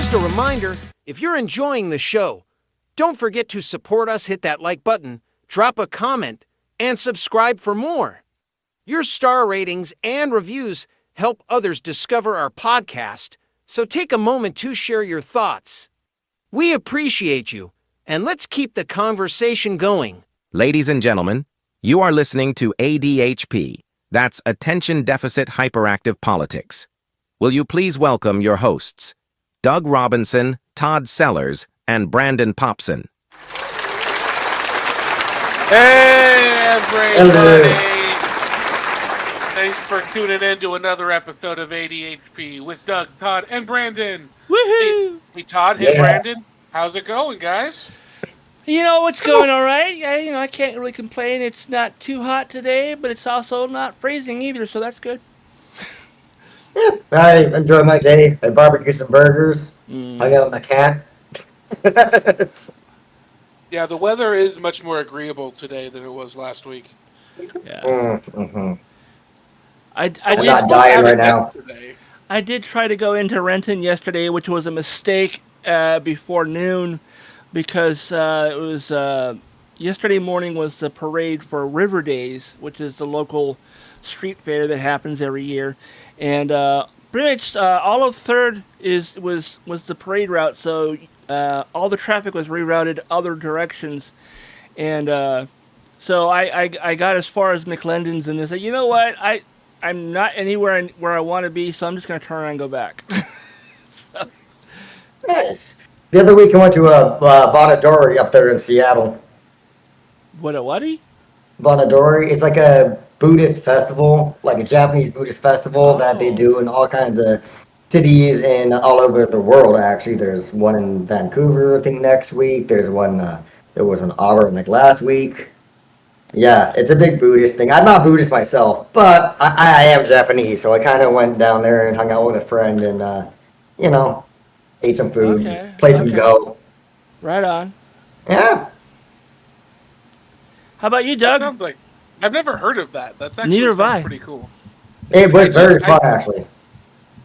Just a reminder, if you're enjoying the show, don't forget to support us, hit that like button, drop a comment, and subscribe for more. Your star ratings and reviews help others discover our podcast, so take a moment to share your thoughts. We appreciate you, and let's keep the conversation going. Ladies and gentlemen, you are listening to ADHP. That's Attention Deficit Hyperactive Politics. Will you please welcome your hosts, Doug Robinson, Todd Sellers, and Brandon Popson. Hey, everybody! Thanks for tuning in to another episode of ADHP with Doug, Todd, and Brandon. Woohoo! Hey Todd, hey Brandon. How's it going, guys? You know, it's going all right. I can't really complain. It's not too hot today, but it's also not freezing either, so that's good. Yeah, I enjoyed my day. I barbecued some burgers. Hung out with my cat. Yeah, the weather is much more agreeable today than it was last week. Yeah. Mm-hmm. I'm not dying right now. Today. I did try to go into Renton yesterday, which was a mistake before noon, because it was yesterday morning was the parade for River Days, which is the local street fair that happens every year, and pretty much all of 3rd was the parade route, so all the traffic was rerouted other directions, and so I got as far as McLendon's, and they said, you know what, I'm not anywhere where I want to be, so I'm just going to turn around and go back. So. Nice. The other week I went to Bonadori up there in Seattle. What a what-y? Bonadori is like a Buddhist festival, like a Japanese Buddhist festival that they do in all kinds of cities and all over the world, actually. There's one in Vancouver, I think, next week. There's one, there was an Auburn, like, last week. Yeah, it's a big Buddhist thing. I'm not Buddhist myself, but I am Japanese, so I kind of went down there and hung out with a friend and, you know, ate some food, played some Go. Right on. Yeah. How about you, Doug? Sounds like I've never heard of that. That's actually Neither have I. Pretty cool. It was very fun, actually.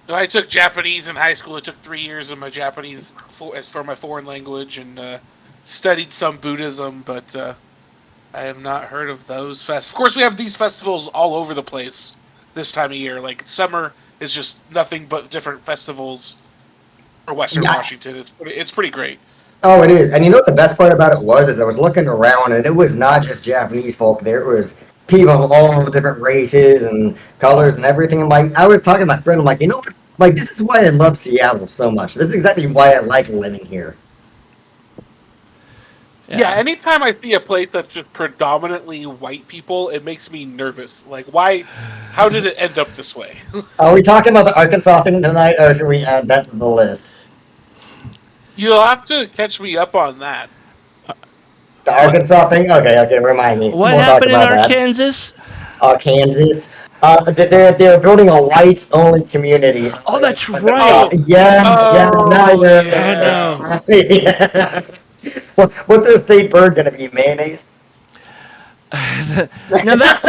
I took Japanese in high school. It took 3 years of my Japanese as for my foreign language, and studied some Buddhism, but I have not heard of those festivals. Of course, we have these festivals all over the place this time of year. Like, summer is just nothing but different festivals for Western Washington. It's pretty great. Oh, it is. And you know what the best part about it was is I was looking around, and it was not just Japanese folk. There was people of all different races and colors and everything. And like, I was talking to my friend, I'm like, you know what? Like, this is why I love Seattle so much. This is exactly why I like living here. Yeah, anytime I see a place that's just predominantly white people, it makes me nervous. Like, why? How did it end up this way? Are we talking about the Arkansas thing tonight, or should we add that to the list? You'll have to catch me up on that. The Arkansas thing? Okay, remind me. What happened in Arkansas? Arkansas. They're building a whites-only community. Oh, that's right. Yeah. What's their state bird gonna be? Mayonnaise? No, that's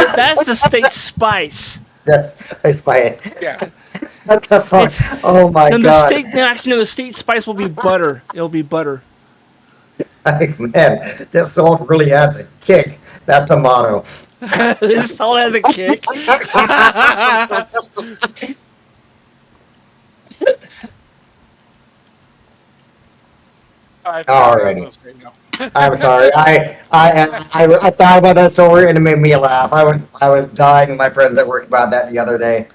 the state spice. That's I spy it. Yeah. What the fuck? Oh my god. The state spice will be butter. It'll be butter. Man, this salt really adds a kick. That's the motto. This salt has a kick. Alrighty. I'm sorry. I thought about that story and it made me laugh. I was dying with my friends at work about that the other day.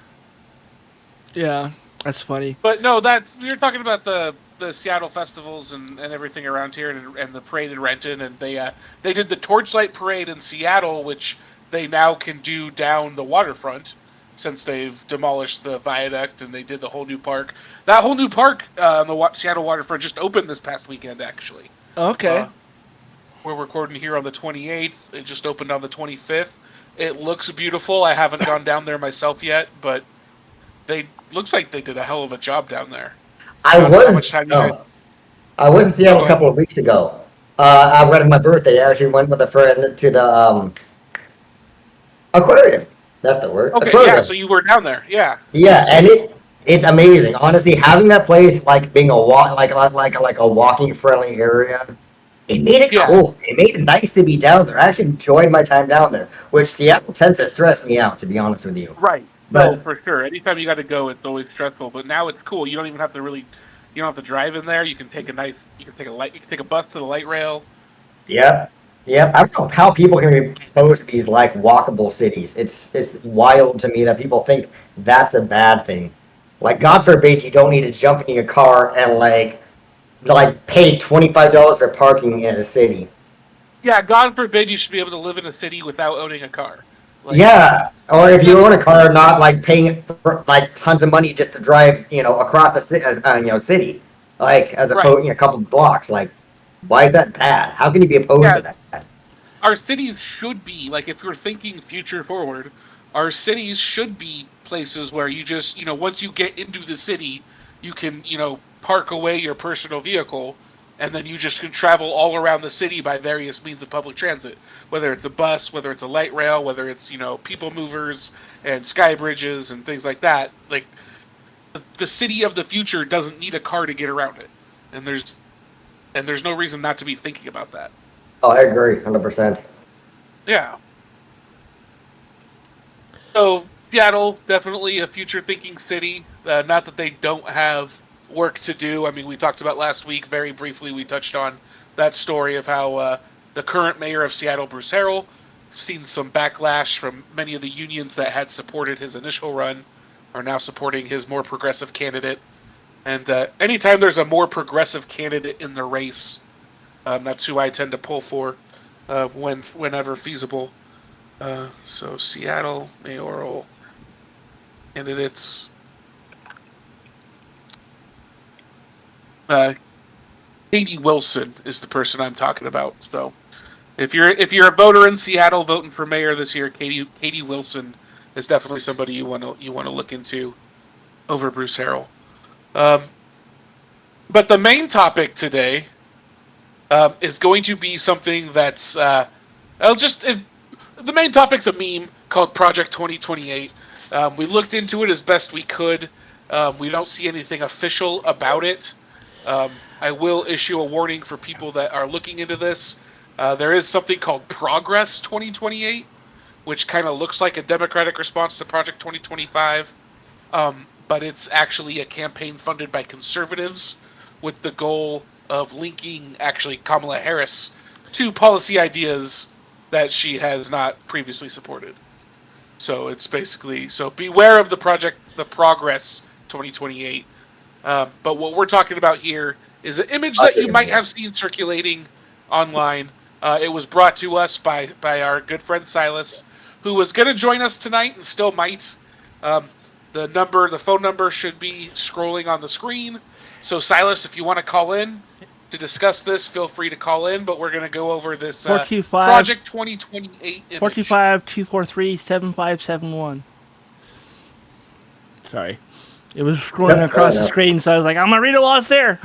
Yeah, that's funny. But no, you're talking about the Seattle festivals and everything around here and the parade in Renton, and they did the Torchlight Parade in Seattle, which they now can do down the waterfront since they've demolished the viaduct and they did the whole new park. That whole new park on the Seattle waterfront just opened this past weekend, actually. Okay. We're recording here on the 28th. It just opened on the 25th. It looks beautiful. I haven't gone down there myself yet, but looks like they did a hell of a job down there. I was in Seattle a couple of weeks ago. I went on my birthday. I actually went with a friend to the aquarium. That's the word. Okay, aquarium. yeah, so you were down there, yeah. Yeah, and It's amazing, honestly. Having that place like being a walk, like a walking friendly area, it made it Yeah, cool. It made it nice to be down there. I actually enjoyed my time down there, which Seattle tends to stress me out, to be honest with you. right. No, But for sure. Anytime you got to go, it's always stressful. But now it's cool. You don't even have to really, you don't have to drive in there. You can take you can take a bus to the light rail. yep, yep. I don't know how people can be opposed to these like walkable cities. It's wild to me that people think that's a bad thing. Like, God forbid you don't need to jump into your car and pay $25 for parking in a city. Yeah, God forbid you should be able to live in a city without owning a car. Like Yeah, or if you that's own a car, not like paying for, like tons of money just to drive, across the city, like as right. opposed a couple of blocks. Like, why is that bad? How can you be opposed Yeah, to that? our cities should be like if we're thinking future forward, our cities should be places where you just once you get into the city, you can park away your personal vehicle, and then you just can travel all around the city by various means of public transit, whether it's a bus, whether it's a light rail, whether it's people movers and sky bridges and things like that. Like the city of the future doesn't need a car to get around it, and there's no reason not to be thinking about that. Oh, I agree, 100%. Yeah. So Seattle, definitely a future-thinking city. Not that they don't have work to do. I mean, we talked about last week very briefly. We touched on that story of how the current mayor of Seattle, Bruce Harrell, seen some backlash from many of the unions that had supported his initial run, are now supporting his more progressive candidate. And anytime there's a more progressive candidate in the race, that's who I tend to pull for whenever feasible. So Seattle mayoral candidates. Uh, Katie Wilson is the person I'm talking about. So if you're a voter in Seattle voting for mayor this year, Katie Wilson is definitely somebody you want to look into over Bruce Harrell. Um, but the main topic today is going to be something that's I'll just the main topic's a meme called Project 2028. We looked into it as best we could. We don't see anything official about it. I will issue a warning for people that are looking into this. There is something called Progress 2028, which kind of looks like a Democratic response to Project 2025, but it's actually a campaign funded by conservatives with the goal of linking actually Kamala Harris to policy ideas that she has not previously supported. So it's basically beware of the Progress 2028. But what we're talking about here is an image I that see you what you might mean. have seen circulating online. It was brought to us by our good friend Silas, who was going to join us tonight and still might. Um, the phone number should be scrolling on the screen. So Silas, if you want to call in to discuss this, feel free to call in. But we're going to go over this 425 Project 2028 image. 425 243 7571. Sorry. It was scrolling Yep, fair across the enough. screen, so I was like, I'm going to read it while it's there.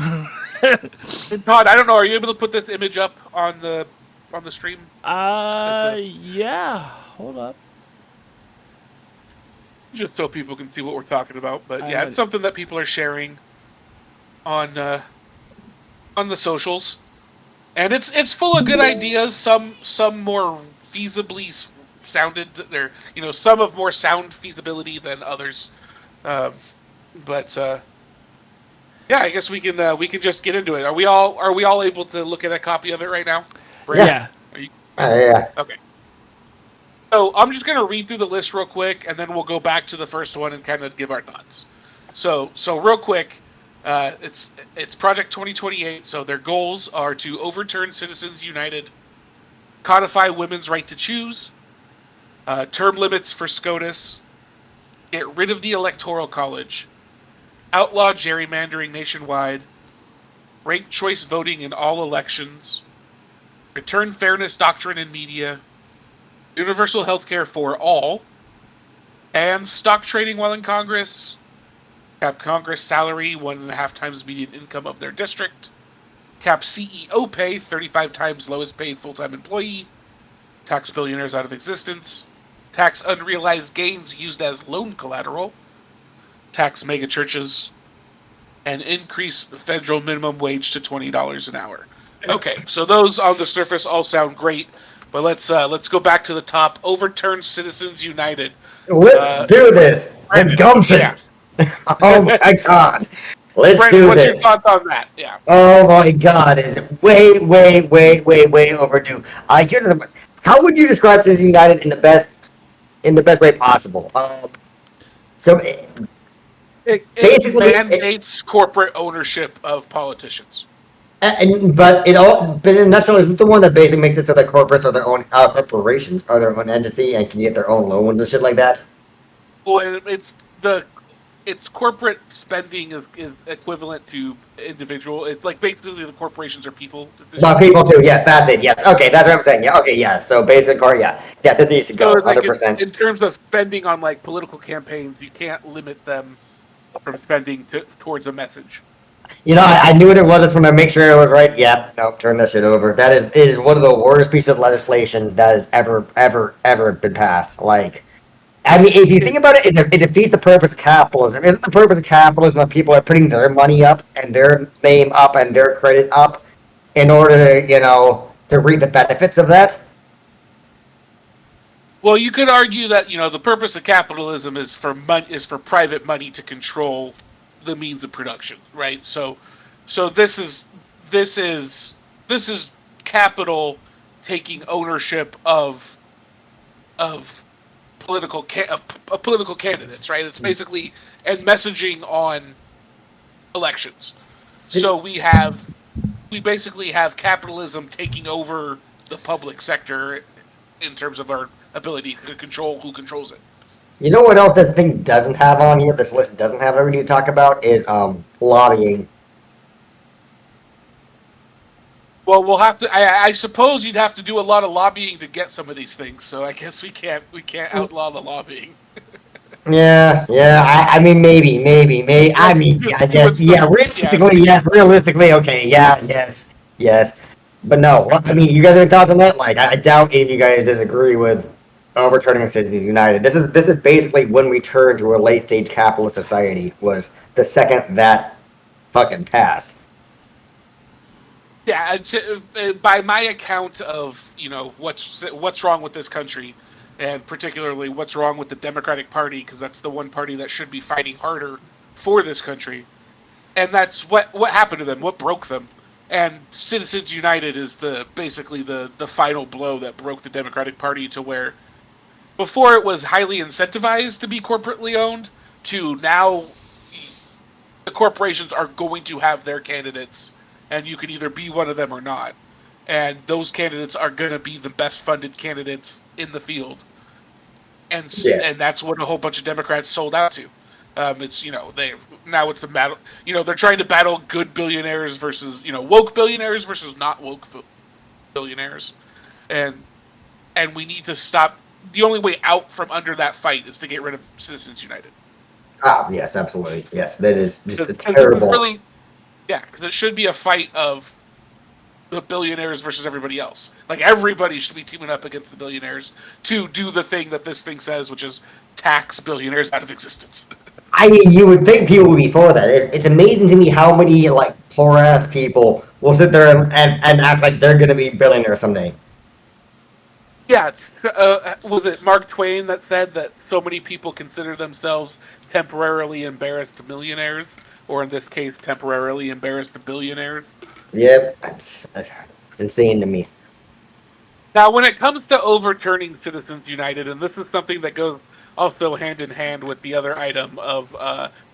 And Todd, I don't know, are you able to put this image up on the stream? Yeah. Hold up. Just so people can see what we're talking about. But I yeah, had it's something that people are sharing on the socials, and it's full of good ideas. Some more feasibly sounded. They're some of more sound feasibility than others. Um, but yeah, I guess we can just get into it. Are we all able to look at a copy of it right now? Brandon, Yeah, Yeah. are you yeah. okay? So I'm just gonna read through the list real quick, and then we'll go back to the first one and kind of give our thoughts. So real quick, it's Project 2028. So their goals are to overturn Citizens United, codify women's right to choose, term limits for SCOTUS, get rid of the Electoral College, outlaw gerrymandering nationwide, ranked choice voting in all elections, return fairness doctrine in media, universal health care for all, and stock trading while in Congress, cap Congress salary 1.5 times median income of their district, cap CEO pay 35 times lowest paid full-time employee, tax billionaires out of existence, tax unrealized gains used as loan collateral, tax megachurches, and increase the federal minimum wage to $20 an hour. Okay, so those on the surface all sound great, but let's go back to the top. Overturn Citizens United. Let's do this. Brendan, With gumption. yeah. Oh my God. Let's Brendan, do what's this. your thoughts on that? Yeah. Oh my God, is it way, way, way, way, way overdue? How would you describe Citizens United in the best way possible? So It basically, mandates corporate ownership of politicians. but in a nutshell, is it the one that basically makes it so that corporates are their own corporations are their own entity and can get their own loans and shit like that? Well, it's corporate spending is equivalent to individual. It's like basically the corporations are people. But people too, yes, that's it, yes. Okay, that's what I'm saying. Yeah, okay, yeah. So basic car, yeah. Yeah, this needs to go, So like 100%. in terms of spending on like political campaigns, you can't limit them from spending towards a message. You know, I knew what it was. I just want to make sure it was right. Yep, nope, turn that shit over. It is one of the worst pieces of legislation that has ever been passed. Like, I mean, if you think about it, it defeats the purpose of capitalism. Isn't the purpose of capitalism that people are putting their money up and their name up and their credit up in order to, to reap the benefits of that? Well, you could argue that the purpose of capitalism is for private money to control the means of production, right? So this is capital taking ownership of political candidates, right? It's basically and messaging on elections. So we basically have capitalism taking over the public sector in terms of our ability to control who controls it. You know what else this thing doesn't have on here? This list doesn't have that we need to talk about is lobbying. Well, we'll have to. I suppose you'd have to do a lot of lobbying to get some of these things. So I guess we can't outlaw the lobbying. Yeah. I mean, maybe. I mean, yeah, I guess. Yeah, realistically, yes. Realistically, okay. Yeah, yes. But no, I mean, you guys have any thoughts on that? Like, I doubt any of you guys disagree with overturning Citizens United. This is basically when we turn to a late stage capitalist society. Was the second that fucking passed. Yeah, by my account of what's wrong with this country, and particularly what's wrong with the Democratic Party, because that's the one party that should be fighting harder for this country, and that's what happened to them, what broke them, and Citizens United is basically the final blow that broke the Democratic Party to where before it was highly incentivized to be corporately owned to now the corporations are going to have their candidates. And you can either be one of them or not. And those candidates are going to be the best funded candidates in the field. And that's what a whole bunch of Democrats sold out to. It's it's the battle. They're trying to battle good billionaires versus woke billionaires versus not woke billionaires. And we need to stop. The only way out from under that fight is to get rid of Citizens United. Ah, yes, absolutely. Yes, that is just a terrible. Yeah, because it should be a fight of the billionaires versus everybody else. Like, everybody should be teaming up against the billionaires to do the thing that this thing says, which is tax billionaires out of existence. I mean, you would think people would be for that. It's amazing to me how many, poor-ass people will sit there and act like they're going to be billionaires someday. Yeah, was it Mark Twain that said that so many people consider themselves temporarily embarrassed millionaires? Or in this case, temporarily embarrassed billionaires. Yep, it's insane to me. Now, when it comes to overturning Citizens United, and this is something that goes also hand in hand with the other item of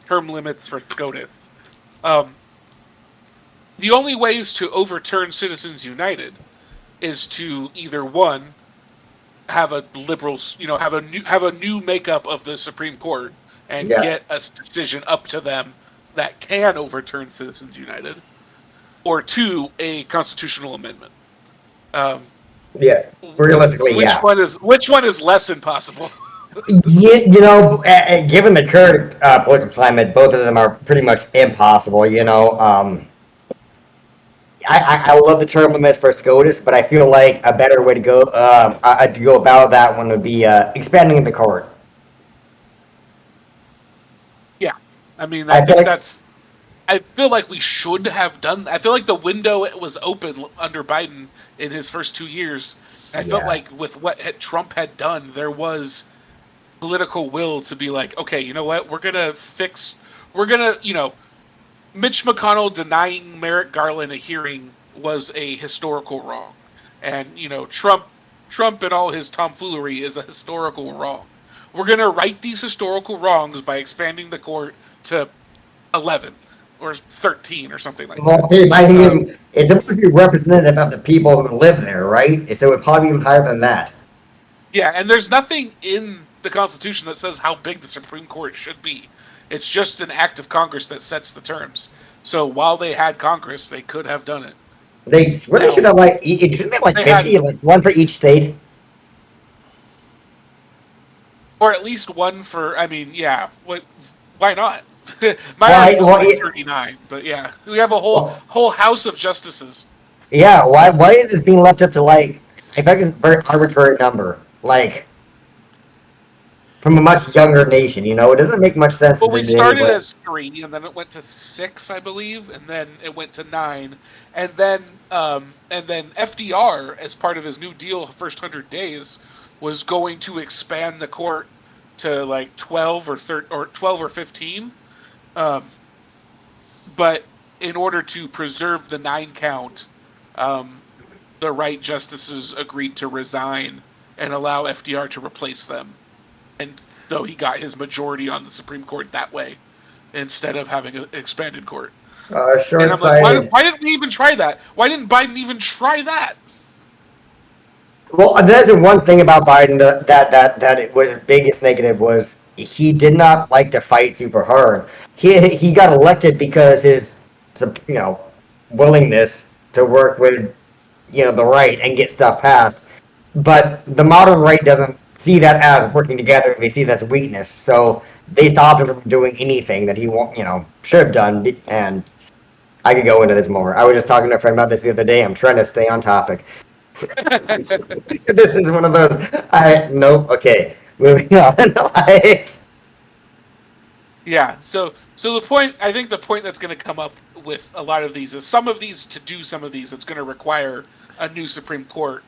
term limits for SCOTUS, the only ways to overturn Citizens United is to either one, have a have a new makeup of the Supreme Court and get a decision up to them that can overturn Citizens United, or two, a constitutional amendment. Yes, realistically, Which one is less impossible? Yeah, given the current political climate, both of them are pretty much impossible. I love the term limits for SCOTUS, but I feel like a better way to go about that one would be expanding the court. Yeah, I mean, I I feel think like I feel like we should have done. I feel like the window was open under Biden in his first 2 years. I felt Yeah. like with what Trump had done, there was political will to be like, okay, you know what, we're gonna, Mitch McConnell denying Merrick Garland a hearing was a historical wrong, and Trump and all his tomfoolery is a historical wrong. We're gonna right these historical wrongs by expanding the court to 11 or 13 or something like well, that. Dave, I think it's supposed to be representative of the people who live there, right? So it would probably be even higher than that. Yeah, and there's nothing in the Constitution that says how big the Supreme Court should be. It's just an act of Congress that sets the terms. So while they had Congress, they could have done it. They really Now, should have shouldn't they have like they 50, had, like one for each state? or at least one for. I mean, yeah. Why not? My Why? argument was like 39, but yeah, we have a Well, whole house of justices. yeah. Why is this being left up to like I think it's a very arbitrary number, like from a much younger nation? You know, it doesn't make much sense Well, to we do started anyway. as 3, and then it went to 6, I believe, and then it went to 9, and then FDR, as part of his New Deal first 100 days, was going to expand the court to like 12 or 12 or 15, but in order to preserve the 9 count, the right justices agreed to resign and allow FDR to replace them, and so he got his majority on the Supreme Court that way, instead of having an expanded court. And I'm like, Short-sighted. why didn't we even try that? Why didn't Biden even try that? Well, that's the one thing about Biden that it was his biggest negative was he did not like to fight super hard. He got elected because his you know willingness to work with the right and get stuff passed. But the modern right doesn't see that as working together. They see that as weakness. So they stopped him from doing anything that he should have done. And I could go into this more. I was just talking to a friend about this the other day. I'm trying to stay on topic. This is one of those. Nope. Okay, moving on. Yeah. So I think the point that's going to come up with a lot of these is some of these, it's going to require a new Supreme Court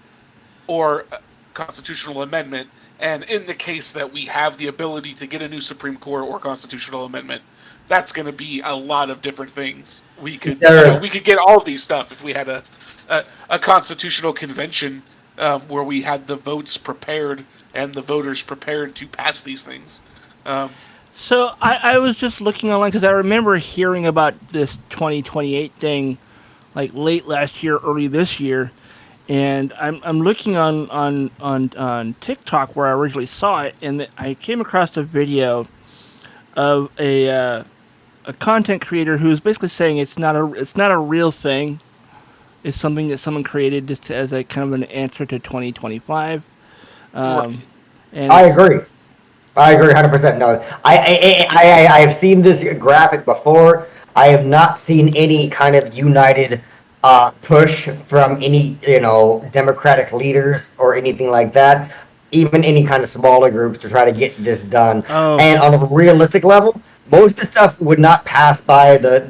or a constitutional amendment. And in the case that we have the ability to get a new Supreme Court or constitutional amendment, that's going to be a lot of different things. We could get all of these stuff if we had a constitutional convention where we had the votes prepared and the voters prepared to pass these things. So I was just looking online because I remember hearing about this 2028 thing like late last year, early this year, and I'm looking on TikTok where I originally saw it, and I came across a video of a content creator who's basically saying it's not a real thing. It's something that someone created just as a kind of an answer to 2025. Right. And I agree. I agree 100%. No, I have seen this graphic before. I have not seen any kind of united push from any Democratic leaders or anything like that. Even any kind of smaller groups to try to get this done. Oh. And on a realistic level, most of the stuff would not pass by the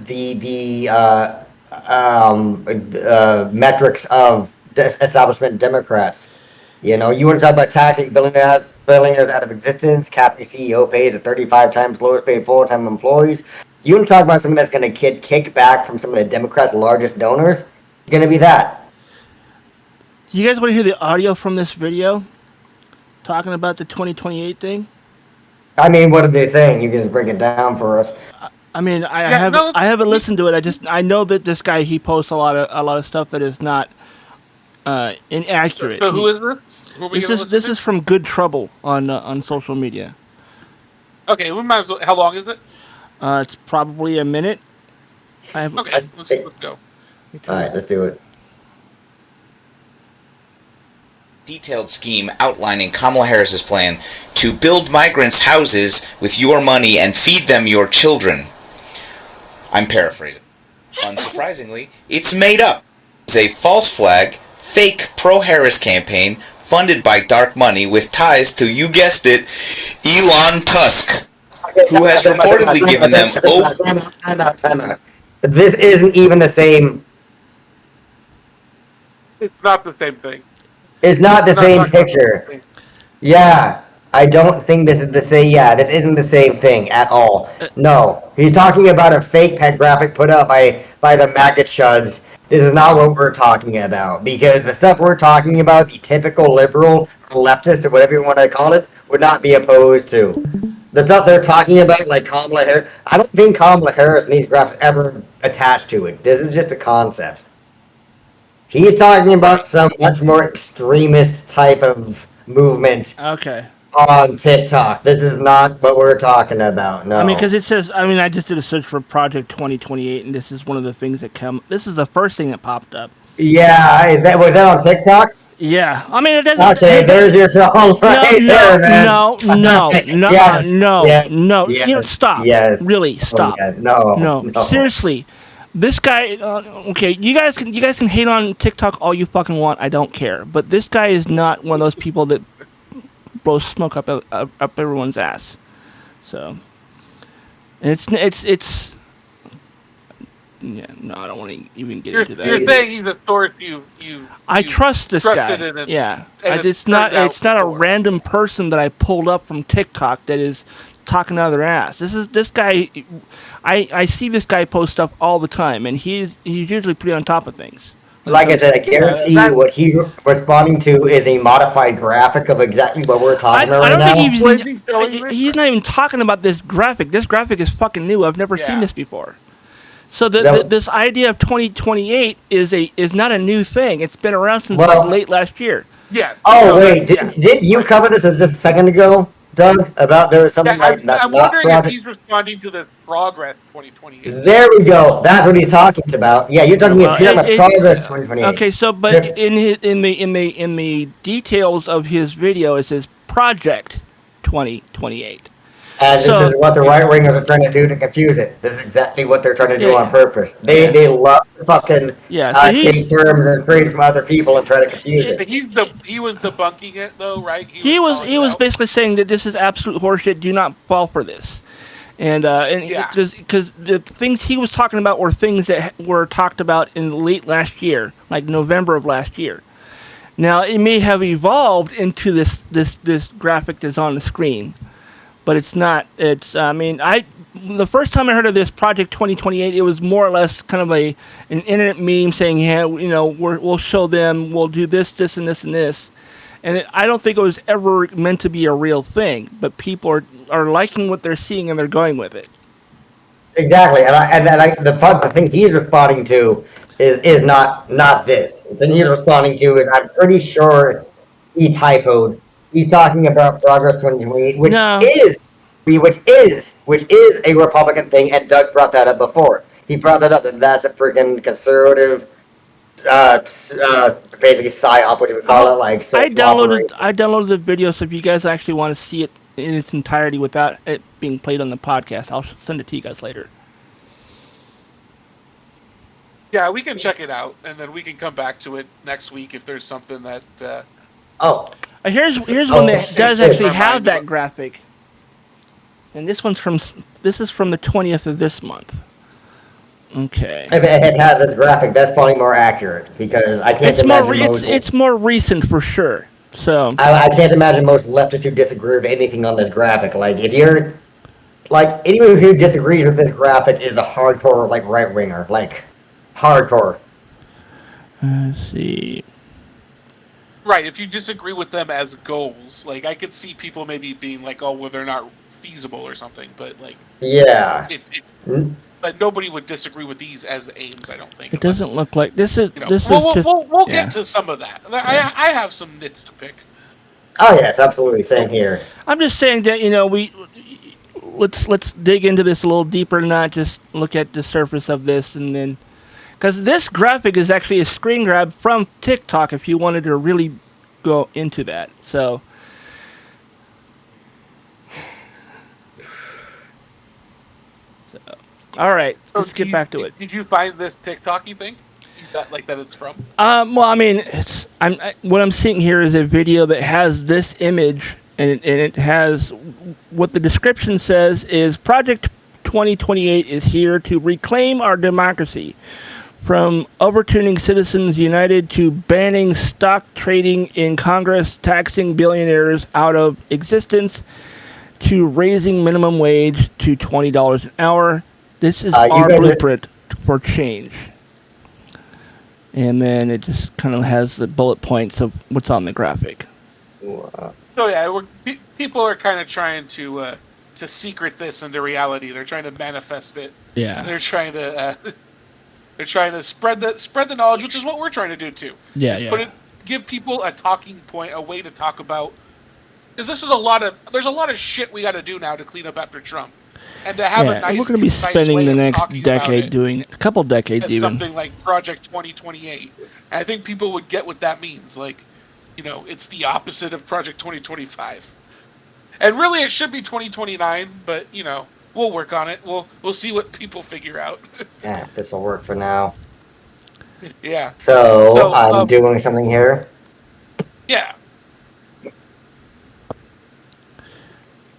metrics of establishment Democrats. You want to talk about taxing billionaires out of existence, capping CEO pays at 35 times lowest paid full-time employees. You want to talk about something that's going to get kickback from some of the Democrats' largest donors? It's going to be that. Do you guys want to hear the audio from this video talking about the 2028 thing? I mean, what are they saying? You can just break it down for us. I mean, I haven't listened to it. I know that this guy, he posts a lot of stuff that is not inaccurate. So who is this? This is from Good Trouble on social media. Okay, we might as well. How long is it? It's probably a minute. Okay, let's go. All right, let's do it. Detailed scheme outlining Kamala Harris's plan to build migrants' houses with your money and feed them your children. I'm paraphrasing. Unsurprisingly, it's made up. It's a false flag, fake pro-Harris campaign funded by dark money with ties to, you guessed it, Elon Tusk. who has reportedly given them over. Time out. This isn't even the same. It's not the same thing. It's not the We're same talking about the picture. same thing. Yeah, I don't think this is the same. Yeah, this isn't the same thing at all. No, he's talking about a fake pet graphic put up by the MAGA chuds. This is not what we're talking about, because the stuff we're talking about, the typical liberal, leftist, or whatever you want to call it, would not be opposed to. The stuff they're talking about, like Kamala Harris, I don't think Kamala Harris and these graphics ever attached to it. This is just a concept. He's talking about some much more extremist type of movement Okay. on TikTok. This is not what we're talking about. No. I mean, because it says, I just did a search for Project 2028, and this is one of the things that this is the first thing that popped up. Yeah, was that on TikTok? Yeah. I mean, it doesn't. Okay, there's your song right there, man. No. Yes, yes, No. yes, You know, stop. yes. Really, stop. Oh, yeah, no. Seriously. This guy, okay, you guys can hate on TikTok all you fucking want. I don't care. But this guy is not one of those people that blows smoke up everyone's ass. So, and it's yeah. No, I don't want to even get into that. You're saying he's a source I trust this guy. Yeah, it's not a random person that I pulled up from TikTok that is talking out of their ass. This guy. I see this guy post stuff all the time, and he's usually pretty on top of things. Like I said, I guarantee you what he's responding to is a modified graphic of exactly what we're talking about right now. I don't think he's not even talking about this graphic. This graphic is fucking new. I've never seen this before. So this idea of 2028 is not a new thing. It's been around since like late last year. Yeah. Oh wait, did you cover this just a second ago, Doug? About there was something like that's I'm wondering if he's responding to the progress 2028. There we go. That's what he's talking about. Yeah, you're talking about progress 2028. Okay, so but in the details of his video, it says Project 2028. And this is what the right wingers are trying to do to confuse it. This is exactly what they're trying to do on purpose. They love to fucking take terms and praise from other people and try to confuse it. He was debunking it though, right? He was basically saying that this is absolute horseshit. Do not fall for this. And because the things he was talking about were things that were talked about in late last year, like November of last year. Now it may have evolved into this graphic that's on the screen. But it's not. It's. The first time I heard of this Project 2028, it was more or less kind of an internet meme saying, "Yeah, we'll show them. We'll do this, and this, and this." And I don't think it was ever meant to be a real thing. But people are liking what they're seeing and they're going with it. Exactly, the thing he's responding to is not this. The thing he's responding to is I'm pretty sure he typoed. He's talking about Progress 2028, which is a Republican thing, and Doug brought that up before. He brought that up that that's a freaking conservative, basically psyop, what do we call it? Like, so I downloaded the video, so if you guys actually want to see it in its entirety without it being played on the podcast, I'll send it to you guys later. Yeah, we can check it out, and then we can come back to it next week if there's something that. Here's one that does actually have that graphic, and this is from the 20th of this month. Okay. If it had had this graphic, that's probably more accurate because I can't imagine it's more recent for sure. So I can't imagine most leftists who disagree with anything on this graphic. Like if you're anyone who disagrees with this graphic is a hardcore right winger, hardcore. Let's see. Right, if you disagree with them as goals, I could see people maybe being like, "Oh, well, they're not feasible or something," but yeah. But nobody would disagree with these as aims. I don't think. It doesn't look like this is. We'll get to some of that. I have some nits to pick. Oh yes, absolutely. Same here. I'm just saying that let's dig into this a little deeper, not just look at the surface of this and then. Because this graphic is actually a screen grab from TikTok if you wanted to really go into that. So, all right, let's get back to it. Did you find this TikTok, you think? That it's from? Well, I mean, what I'm seeing here is a video that has this image and it has what the description says is Project 2028 is here to reclaim our democracy. From overturning Citizens United to banning stock trading in Congress, taxing billionaires out of existence, to raising minimum wage to $20 an hour. This is our blueprint for change. And then it just kind of has the bullet points of what's on the graphic. So yeah, people are kind of trying to secret this into reality. They're trying to manifest it. Yeah. They're trying to spread the knowledge, which is what we're trying to do too. Yeah. Give people a talking point, a way to talk about. Because there's a lot of shit we got to do now to clean up after Trump, and to have a nice. We're going to be spending the next decade doing it, a couple decades even. Something like Project 2028. And I think people would get what that means. Like, it's the opposite of Project 2025. And really, it should be 2029. But we'll work on it. We'll see what people figure out. Yeah, this will work for now. Yeah. So I'm doing something here. Yeah.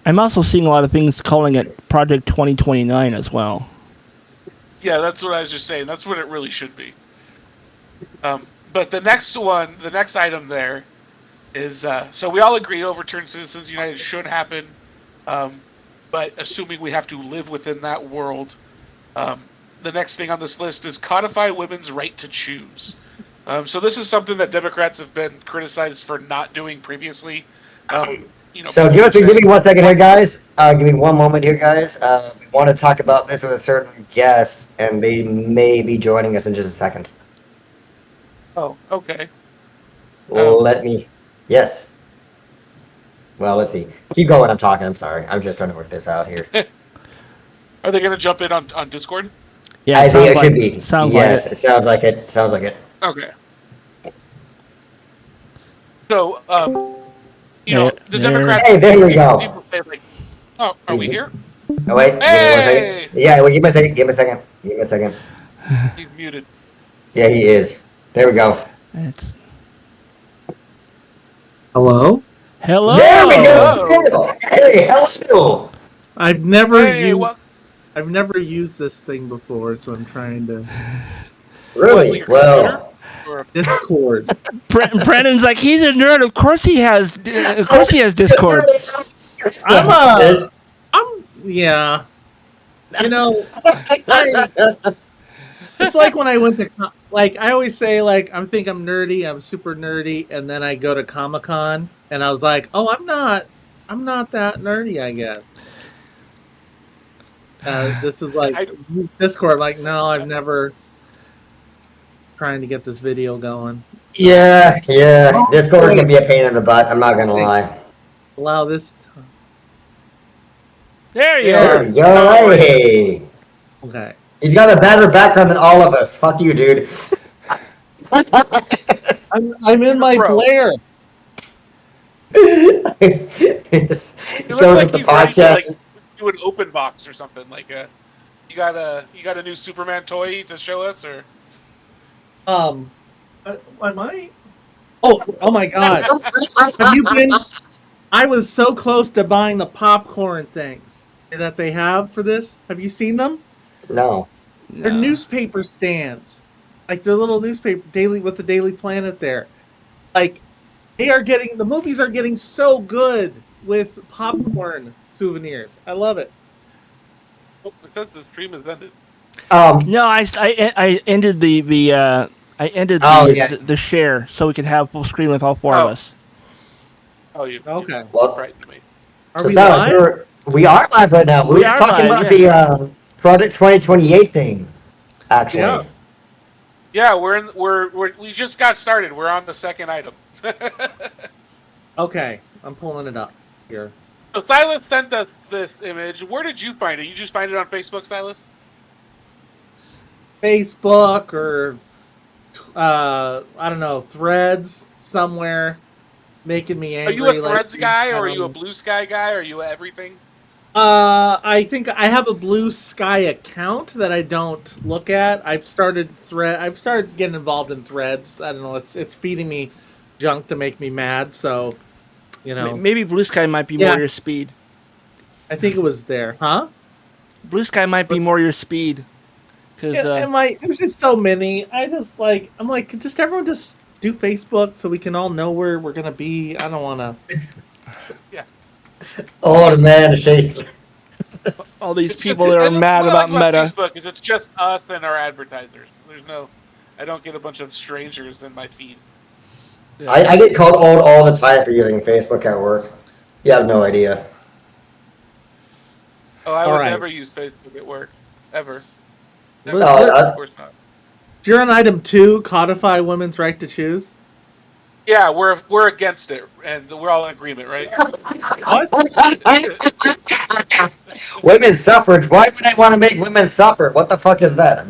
I'm also seeing a lot of things calling it Project 2029 as well. Yeah, that's what I was just saying. That's what it really should be. But the next item there is, so we all agree overturn Citizens United should happen, but assuming we have to live within that world, the next thing on this list is codify women's right to choose. So this is something that Democrats have been criticized for not doing previously. So give me 1 second here, guys. Give me one moment here, guys. We want to talk about this with a certain guest, and they may be joining us in just a second. Oh, okay. Yes. Well, let's see. Keep going. I'm talking. I'm sorry. I'm just trying to work this out here. Are they going to jump in on Discord? Yeah, I think it should be. Yes, it sounds like it. Sounds like it. Okay. So, the Democrats. Hey, there we go. People say like, "Oh, are we here?" Oh wait. Hey! Give me 1 second. Yeah, well, give me a second. He's muted. Yeah, he is. There we go. Hello? Hello. There we go. Hey, hello. I've never used this thing before, so I'm trying to. Really? Well. Discord. Brandon's like, he's a nerd. Of course he has Discord. Yeah. It's like when I went to, I always say, I think I'm nerdy, I'm super nerdy, and then I go to Comic-Con, and I was like, oh, I'm not that nerdy, I guess. This is use Discord. I'm like, no, I've never trying to get this video going. Yeah. Discord can be a pain in the butt. I'm not gonna lie. Allow this. There you There are. we go. Hey. Okay. He's got a better background than all of us. Fuck you, dude. I'm in my Blair. He goes with the podcast. Do an open box or something like a. You got a new Superman toy to show us or? I might. Oh my God! Have you been? I was so close to buying the popcorn things that they have for this. Have you seen them? No. They're newspaper stands, they're little newspaper daily with the Daily Planet there. The movies are getting so good with popcorn souvenirs. I love it. Oh, because the stream has ended. No, I ended the share so we could have full screen with all four of us. Oh, you okay? Well, right to me. Are we live? We are live right now. We were just talking about the Project 2028 thing. Actually. Yeah, we just got started. We're on the second item. Okay, I'm pulling it up here. So Silas sent us this image. Where did you find it? You just find it on Facebook, Silas? Facebook or I don't know, Threads somewhere, making me angry. Are you a Threads guy, or are you a Blue Sky guy, or are you everything? I think I have a Blue Sky account that I don't look at. I've started getting involved in Threads. I don't know. It's feeding me junk to make me mad. So You know, Maybe Blue Sky might be Yeah. more your speed. I think it was there, huh? Blue Sky might be more your speed. Because There's just so many. I'm like, could just everyone just do Facebook so we can all know where we're gonna be. I don't want to. Oh, the man, the chase. all these people that are mad about Meta. Facebook is it's just us and our advertisers. I don't get a bunch of strangers in my feed. Yeah. I get called all the time for using Facebook at work. You have no idea. Oh, I All would right. never use Facebook at work. Ever. Well, Never. No, Of course not. If you're on item 2, codify women's right to choose. Yeah, we're against it, and we're all in agreement, right? Women's suffrage. Why would I want to make women suffer? What the fuck is that?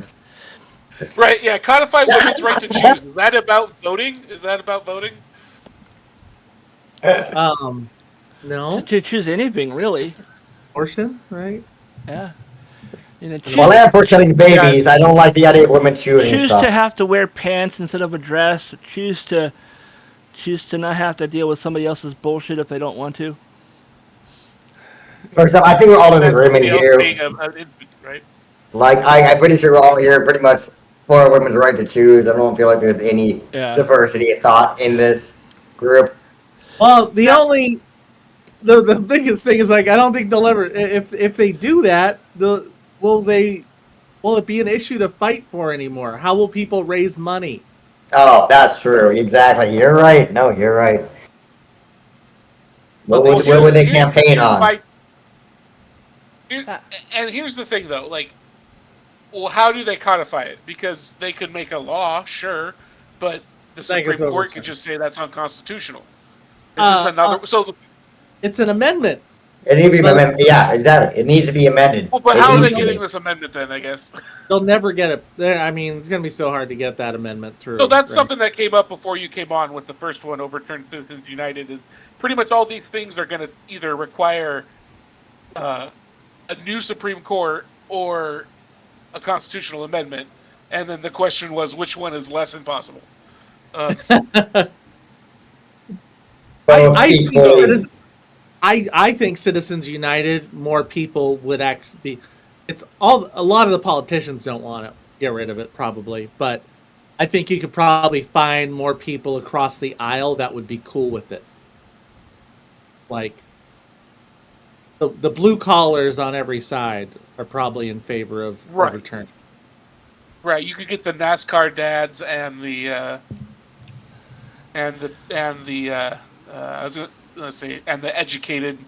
Right, yeah, codify women's right to choose. Is that about voting? No To choose anything, really. abortion, right? Yeah. And then Well, I am for killing babies. I don't like the idea of women choosing choose stuff. to have to wear pants instead of a dress. Choose to not have to deal with somebody else's bullshit if they don't want to. For example, I think we're all in agreement Somebody else here. being an infant, right? Like, I'm pretty sure we're all here pretty much for women's right to choose. I don't feel like there's any diversity of thought in this group. Well, the biggest thing is, like, I don't think they'll ever. If they do that, will it be an issue to fight for anymore? How will people raise money? Oh, that's true. Exactly. You're right. No, you're right. What would they campaign on? And here's the thing, though. Like, well, how do they codify it? Because they could make a law, sure, but the Supreme Court could just say that's unconstitutional. Is this another? So it's an amendment. It needs to be amended. Yeah, exactly. It needs to be amended. Well, but how are they getting this amendment then? I guess they'll never get it. I mean, it's going to be so hard to get that amendment through. So that's something that came up before you came on with the first one, overturned Citizens United. Is pretty much all these things are going to either require a new Supreme Court or a constitutional amendment, and then the question was which one is less impossible. I think Citizens United, more people would actually be. A lot of the politicians don't want to get rid of it, probably, but I think you could probably find more people across the aisle that would be cool with it. Like, the blue collars on every side are probably in favor of overturning. Right, you could get the NASCAR dads and the educated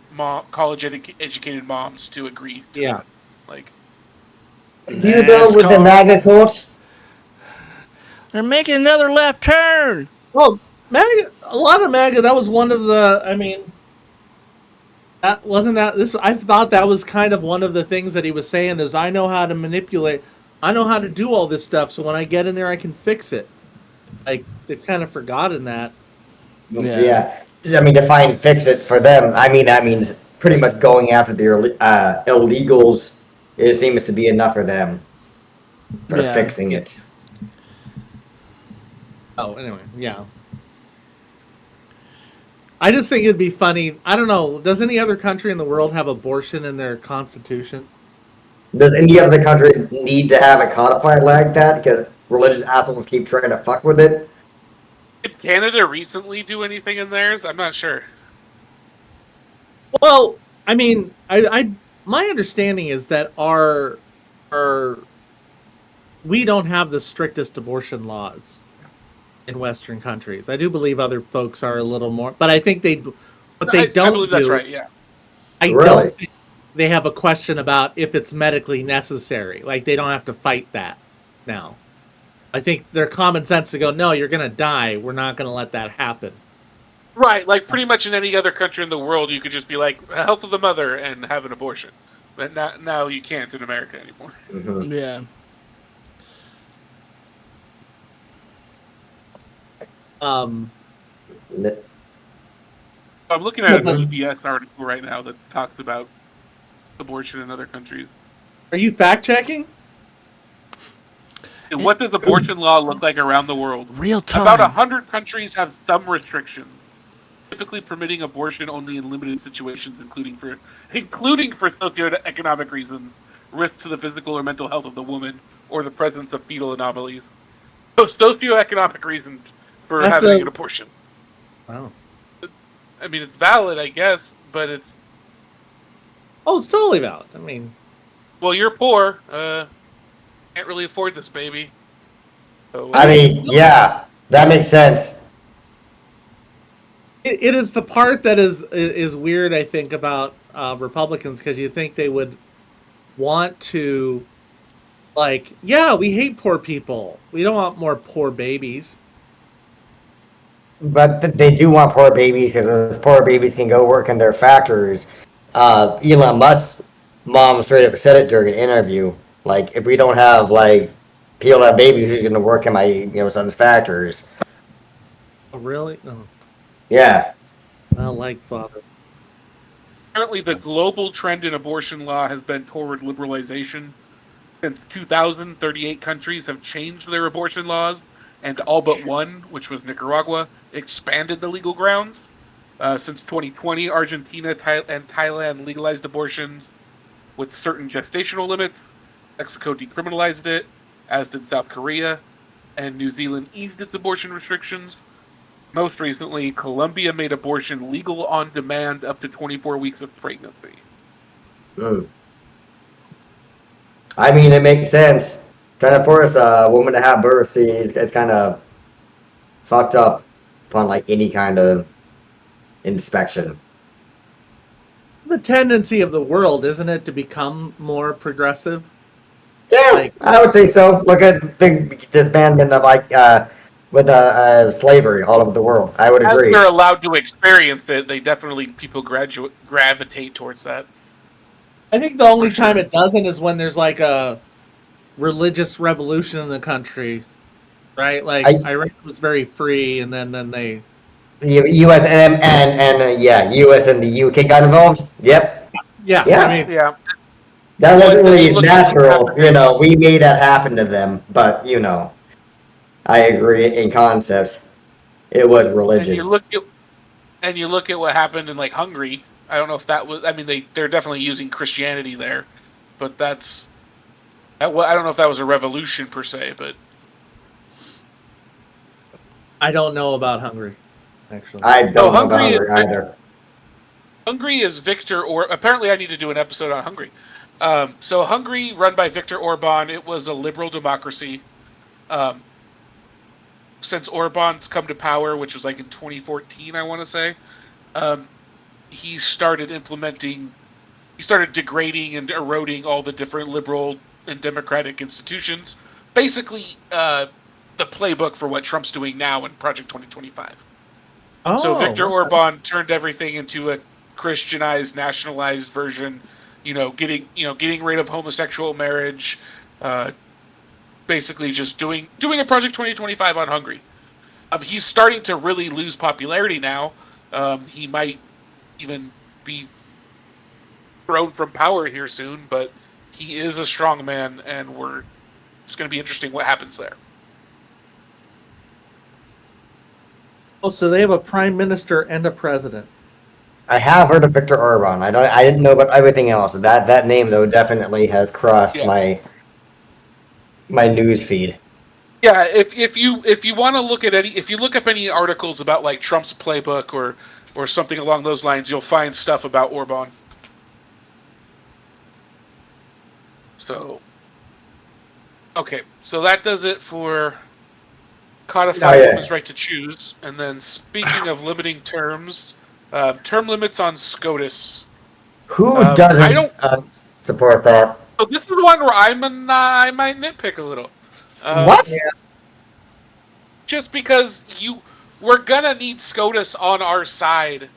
college-educated moms to agree to that. Like, Do you go with the MAGA coach? They're making another left turn. Well, MAGA, a lot of MAGA. That was one of the. I mean, that wasn't that. This I thought that was kind of one of the things that he was saying is I know how to manipulate. I know how to do all this stuff. So when I get in there, I can fix it. Like, they've kind of forgotten that. Yeah. I mean, define fix it for them. I mean, that means pretty much going after the illegals. It seems to be enough for them for fixing it. Oh, anyway, yeah. I just think it'd be funny. I don't know. Does any other country in the world have abortion in their constitution? Does any other country need to have it codified like that? Because religious assholes keep trying to fuck with it. Did Canada recently do anything in theirs? I'm not sure. Well, I mean, my understanding is that our we don't have the strictest abortion laws in Western countries. I do believe other folks are a little more, but I think I believe that's right. Yeah. Don't think they have a question about if it's medically necessary. Like, they don't have to fight that now. I think they're common sense to go, no, you're going to die. We're not going to let that happen. Right, like pretty much in any other country in the world, you could just be like, health of the mother and have an abortion. But now you can't in America anymore. Mm-hmm. Yeah. I'm looking at an EBS article right now that talks about abortion in other countries. Are you fact checking? And what does abortion law look like around the world? Real time. About 100 countries have some restrictions. typically permitting abortion only in limited situations, including for socioeconomic reasons, risk to the physical or mental health of the woman, or the presence of fetal anomalies. So socioeconomic reasons for having an abortion. Wow. I mean, it's valid, I guess, but it's... Oh, it's totally valid. I mean... Well, you're poor. Can't really afford this, baby. So, I mean, yeah, that makes sense. It is the part that is weird, I think, about Republicans, because you think they would want to, like, yeah, we hate poor people. We don't want more poor babies. But they do want poor babies because those poor babies can go work in their factories. Elon Musk's mom straight up said it during an interview. Like, if we don't have, like, people that have babies, who's going to work in my, son's factories? Oh, really? No. Yeah. I like father. Apparently, the global trend in abortion law has been toward liberalization. Since 2000, 38 countries have changed their abortion laws, and all but one, which was Nicaragua, expanded the legal grounds. Since 2020, Argentina and Thailand legalized abortions with certain gestational limits. Mexico decriminalized it, as did South Korea, and New Zealand eased its abortion restrictions. Most recently, Colombia made abortion legal on demand up to 24 weeks of pregnancy. Mm. I mean, it makes sense. Trying to force a woman to have birth, see, it's kind of fucked up upon, like, any kind of inspection. The tendency of the world, isn't it, to become more progressive? Yeah, Like, I would say so. Look at the disbandment of, like, with slavery all over the world. I would agree. As they're allowed to experience it, people gravitate towards that. I think the only time it doesn't is when there's like a religious revolution in the country, right? Like Iraq was very free, and then they U.S. and yeah, U.S. and the U.K. got involved. Yep. Yeah. Yeah. I mean, Yeah. That wasn't really look natural. We made that happen to them, but I agree in concept. It was religion. And you look at what happened in, like, Hungary. I don't know if that was. I mean, they're definitely using Christianity there, but I don't know if that was a revolution per se, but I don't know about Hungary, actually. I don't know about Hungary either. Hungary is apparently I need to do an episode on Hungary. So Hungary, run by Viktor Orban, it was a liberal democracy. Since Orban's come to power, which was like in 2014, I want to say, he started degrading and eroding all the different liberal and democratic institutions. Basically, the playbook for what Trump's doing now in Project 2025. So Viktor Orban turned everything into a Christianized, nationalized version. Getting rid of homosexual marriage. Basically, just doing a Project 2025 on Hungary. He's starting to really lose popularity now. He might even be thrown from power here soon, but he is a strong man, and it's going to be interesting what happens there. Oh, so they have a prime minister and a president. I have heard of Viktor Orban. I didn't know about everything else. That name though definitely has crossed my news feed. Yeah, if you want to look up any articles about, like, Trump's playbook or something along those lines, you'll find stuff about Orban. So, okay, so that does it for codifying women's right to choose. And then, speaking of limiting terms, term limits on SCOTUS. Who doesn't support that? So this is one where I might nitpick a little. What? Just because we're gonna need SCOTUS on our side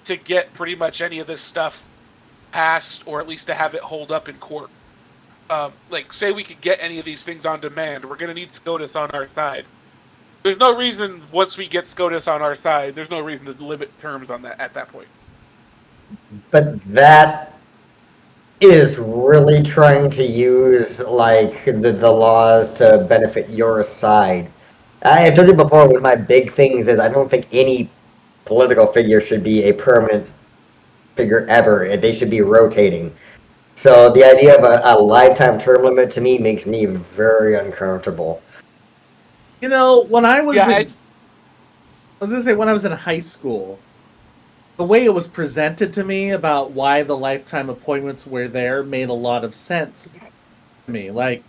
to get pretty much any of this stuff passed, or at least to have it hold up in court. Like, say we could get any of these things on demand, we're gonna need SCOTUS on our side. There's no reason, once we get SCOTUS on our side, there's no reason to limit terms on that at that point. But that is really trying to use, like, the laws to benefit your side. I told you before, one of my big things is I don't think any political figure should be a permanent figure ever. They should be rotating. So the idea of a lifetime term limit to me makes me very uncomfortable. You know, when I was Yeah, I was gonna say when I was in high school, the way it was presented to me about why the lifetime appointments were there made a lot of sense to me. Like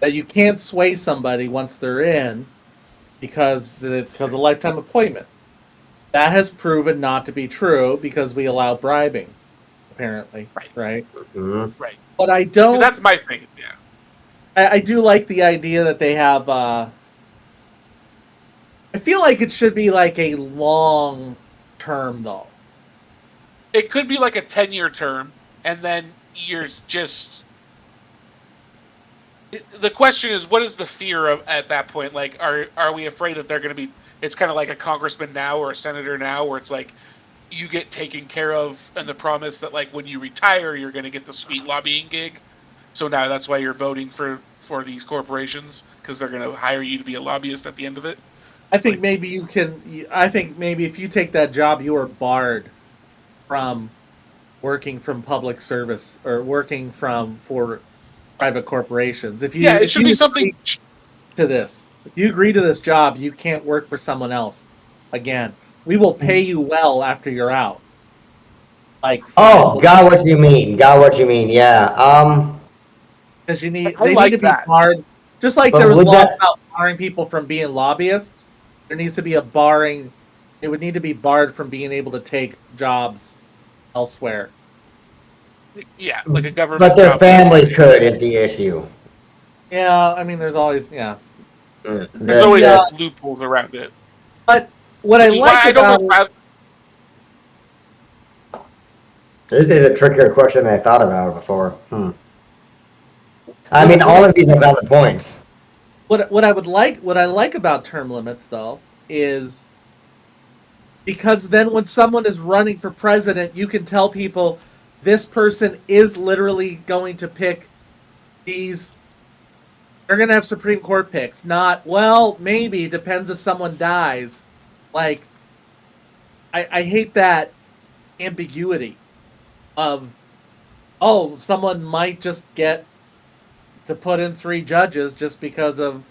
that you can't sway somebody once they're in because of lifetime appointment. That has proven not to be true because we allow bribing, apparently, right? Mhm. right. But I See, don't. that's my thing. Yeah. I do like the idea that they have. I feel like it should be like a long term though. It could be like a 10-year term, and then years just. The question is, what is the fear of at that point? Like, are we afraid that they're going to be? It's kind of like a congressman now or a senator now, where it's like you get taken care of, and the promise that like when you retire, you're going to get the sweet lobbying gig. So now that's why you're voting for these corporations because they're going to hire you to be a lobbyist at the end of it. I think maybe you can. I think maybe if you take that job, you are barred from working from public service or working for private corporations. Yeah, it If should be you something. agree to this, if you agree to this job, you can't work for someone else again. We will pay you well after you're out. Like Oh, got what you mean. Got what you mean. Yeah. because I they need to like be that. barred. Just like But there was would laws that? about barring people from being lobbyists, there needs to be a barring. It would need to be barred from being able to take jobs elsewhere. Yeah, like a government But their job. family could is the issue. Yeah, I mean, there's always There's always loopholes around it, But what I which is why like I don't about know. it, This is a trickier question than I thought about before. I What- mean, what- all of these are valid points. what I like about term limits though is because then when someone is running for president, you can tell people this person is literally going to pick these. They're going to have Supreme Court picks, not well, maybe depends if someone dies. Like, I hate that ambiguity of oh, someone might just get to put in 3 judges just because of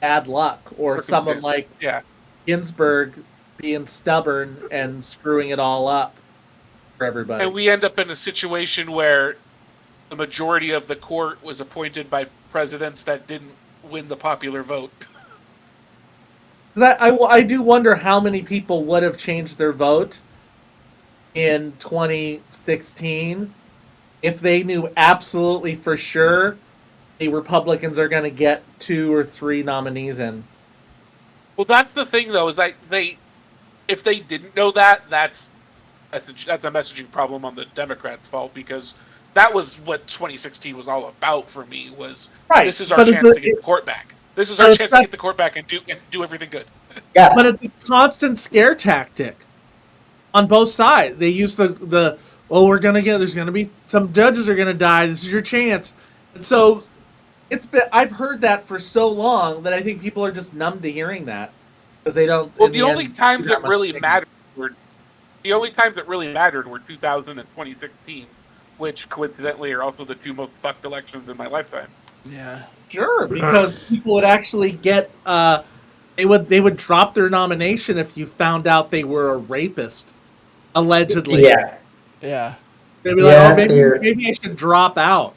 bad luck, or someone like Yeah, Ginsburg being stubborn and screwing it all up for everybody. and we end up in a situation where the majority of the court was appointed by presidents that didn't win the popular vote. 'Cause I do wonder how many people would have changed their vote in 2016 if they knew absolutely for sure the Republicans are going to get 2 or 3 nominees in. Well, that's the thing, though, is that if they didn't know that, that's a messaging problem on the Democrats' fault because that was what 2016 was all about for me. Was Right, this is our but chance to get the court back? This is our chance to get the court back and do everything good. Yeah. But it's a constant scare tactic on both sides. They use the oh, there's gonna be some judges are gonna die. This is your chance. And so I've heard that for so long that I think people are just numb to hearing that because they don't. Well, in the the only end, times do that that much really thinking. mattered were 2000 and 2016, which coincidentally are also the 2 most fucked elections in my lifetime. Yeah. Sure, because people would actually get they would drop their nomination if you found out they were a rapist, allegedly. Yeah. Yeah. They'd be Yeah, like, they're- maybe I should drop out.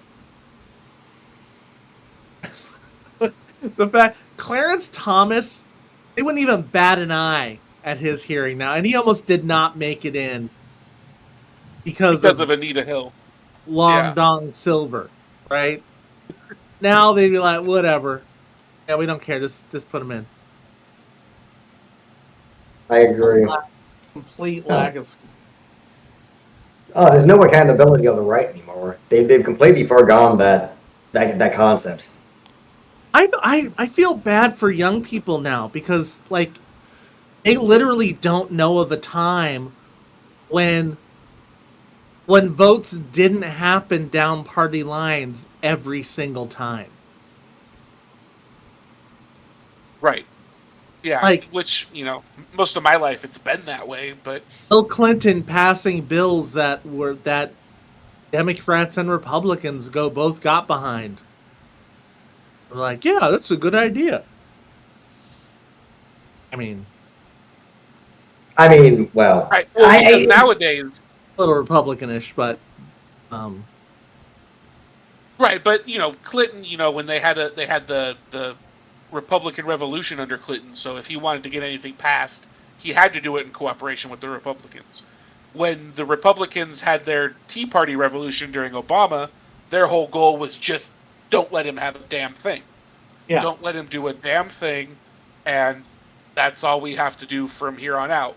The fact Clarence Thomas, they wouldn't even bat an eye at his hearing now, and he almost did not make it in because Because of of Anita Hill. Long Yeah. Dong Silver, right? Now they'd be like, whatever. Yeah, we don't care. Just put him in. I agree. Complete lack of. Oh, there's no accountability on the right anymore. They've completely foregone that concept. I feel bad for young people now because like they literally don't know of a time when votes didn't happen down party lines every single time. Right. Yeah, Like which, most of my life it's been that way, but Bill Clinton passing bills that Democrats and Republicans both got behind. They're like, yeah, that's a good idea. Well, right. Well, because nowadays, a little Republicanish, but right, but Clinton, when they had the Republican Revolution under Clinton, so if he wanted to get anything passed, he had to do it in cooperation with the Republicans. When the Republicans had their Tea Party revolution during Obama, their whole goal was just don't let him have a damn thing. yeah, Don't let him do a damn thing, and that's all we have to do from here on out.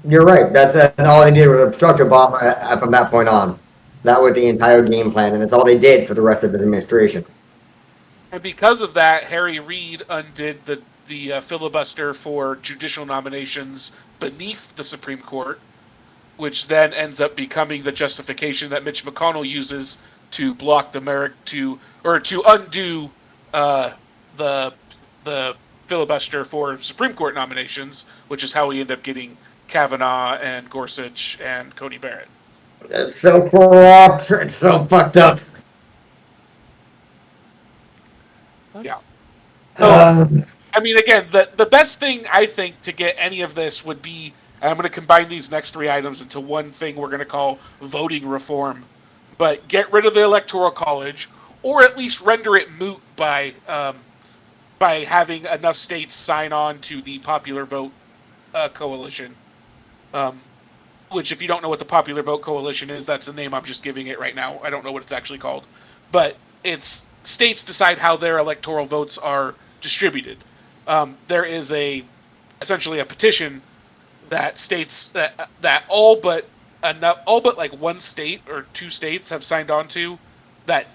you're right. That's all they did was obstruct Obama from that point on. That was the entire game plan, and that's all they did for the rest of his administration. And because of that, Harry Reid undid the filibuster for judicial nominations beneath the Supreme Court, which then ends up becoming the justification that Mitch McConnell uses to block the to undo the filibuster for Supreme Court nominations, which is how we end up getting Kavanaugh and Gorsuch and Coney Barrett. It's so corrupt. It's so fucked up. Yeah. So, I mean, again, the best thing I think to get any of this would be, and I'm going to combine these next three items into one thing we're going to call voting reform, but get rid of the Electoral College, or at least render it moot by having enough states sign on to the Popular Vote Coalition. Which, if you don't know what the Popular Vote Coalition is, that's the name I'm just giving it right now. I don't know what it's actually called. But it's states decide how their electoral votes are distributed. There is essentially a petition that states that all but like one state or two states have signed on to, that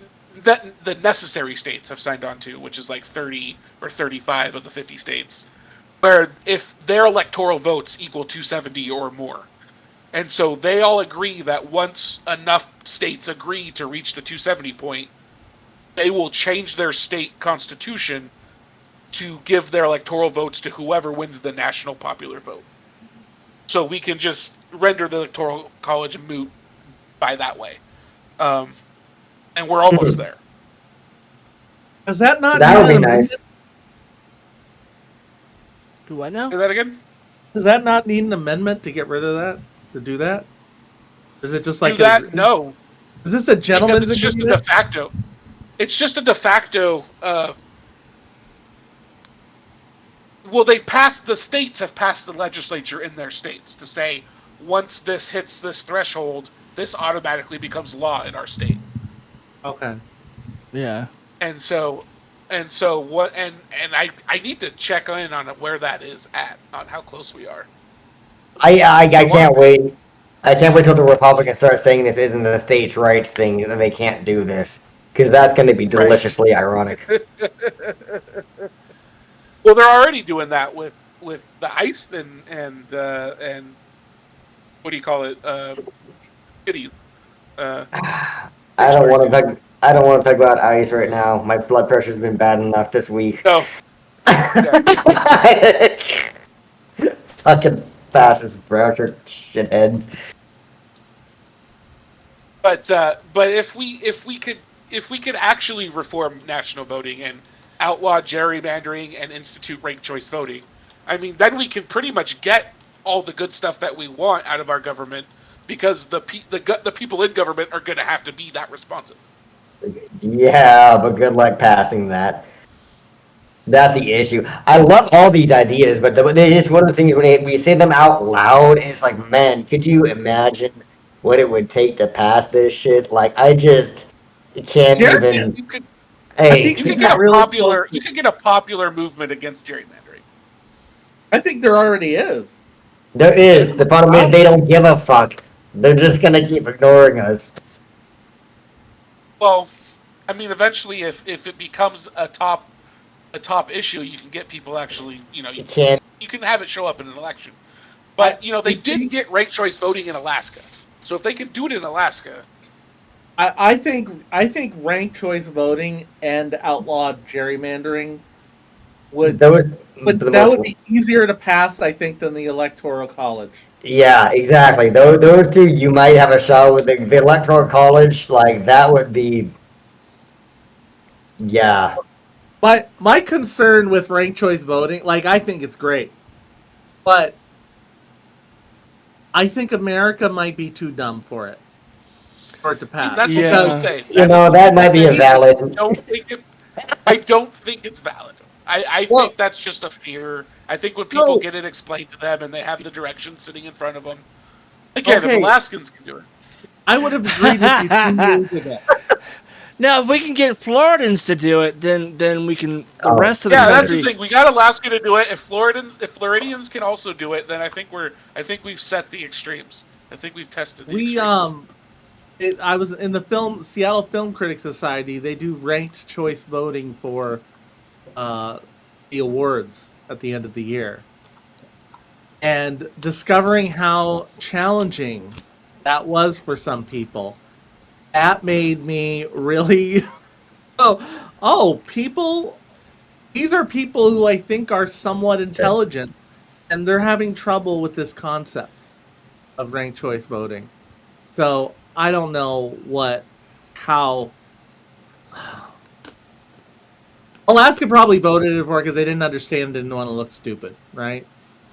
the necessary states have signed on to, which is like 30 or 35 of the 50 states, where if their electoral votes equal 270 or more. And so they all agree that once enough states agree to reach the 270 point, they will change their state constitution to give their electoral votes to whoever wins the national popular vote. So we can just render the Electoral College moot by that way. And we're almost there. Does that not That would need be an nice. Do I know? Say that again? Does that not need an amendment to get rid of that? To do that? Is it just like Do that? No. Is this a gentleman's Because it's just a agreement? de facto. It's just a de facto. Well, the states have passed the legislature in their states to say, once this hits this threshold, this automatically becomes law in our state. Okay. Yeah. And so what? And I need to check in on where that is at, on how close we are. I can't wait. I can't wait till the Republicans start saying this isn't a states' rights thing, and then they can't do this, because that's going to be deliciously ironic. Well, they're already doing that with the ICE and what do you call it? Cities. I don't want to talk about ice right now. My blood pressure's been bad enough this week. No. Fucking fascist pressure shitheads. But if we could actually reform national voting and outlaw gerrymandering and institute ranked choice voting, I mean, then we can pretty much get all the good stuff that we want out of our government, because the people in government are going to have to be that responsive. Yeah, but good luck passing that. That's the issue. I love all these ideas, but they just one of the things when you say them out loud, it's like, man, could you imagine what it would take to pass this shit? Like, I just can't even. You could Hey, get a popular movement against gerrymandering. I think there already is. there is. The problem is they don't give a fuck. They're just gonna keep ignoring us. Well, I mean, eventually, if it becomes a top issue, you can get people actually, you can't. you can have it show up in an election. But they did get ranked choice voting in Alaska, so if they can do it in Alaska, I think ranked choice voting and outlawed gerrymandering would Those, but for the that most, would be easier to pass, I think, than the Electoral College. yeah, exactly. Those two, you might have a shot with the electoral college. Like that would be, yeah. My concern with ranked choice voting, like I think it's great, but I think America might be too dumb for it to pass. That's what people Yeah. say. You That's know, what that people might be a say. valid. I don't think it's valid. I Well, think that's just a fear. I think when people no, get it explained to them and they have the directions sitting in front of them. Again, if okay, Alaskans can do it. I would have agreed with you 2 years ago. Now, if we can get Floridans to do it, then we can. The Oh, rest of the Yeah, that's the country. thing. We got Alaska to do it. If Floridians can also do it, then I think we've set the extremes. I think we've tested the We extremes. I was in the Seattle Film Critics Society. They do ranked choice voting for the awards at the end of the year, and discovering how challenging that was for some people, that made me really people. These are people who I think are somewhat intelligent, and they're having trouble with this concept of ranked choice voting. So I don't know how. Alaska probably voted it for because they didn't understand, didn't want to look stupid, right?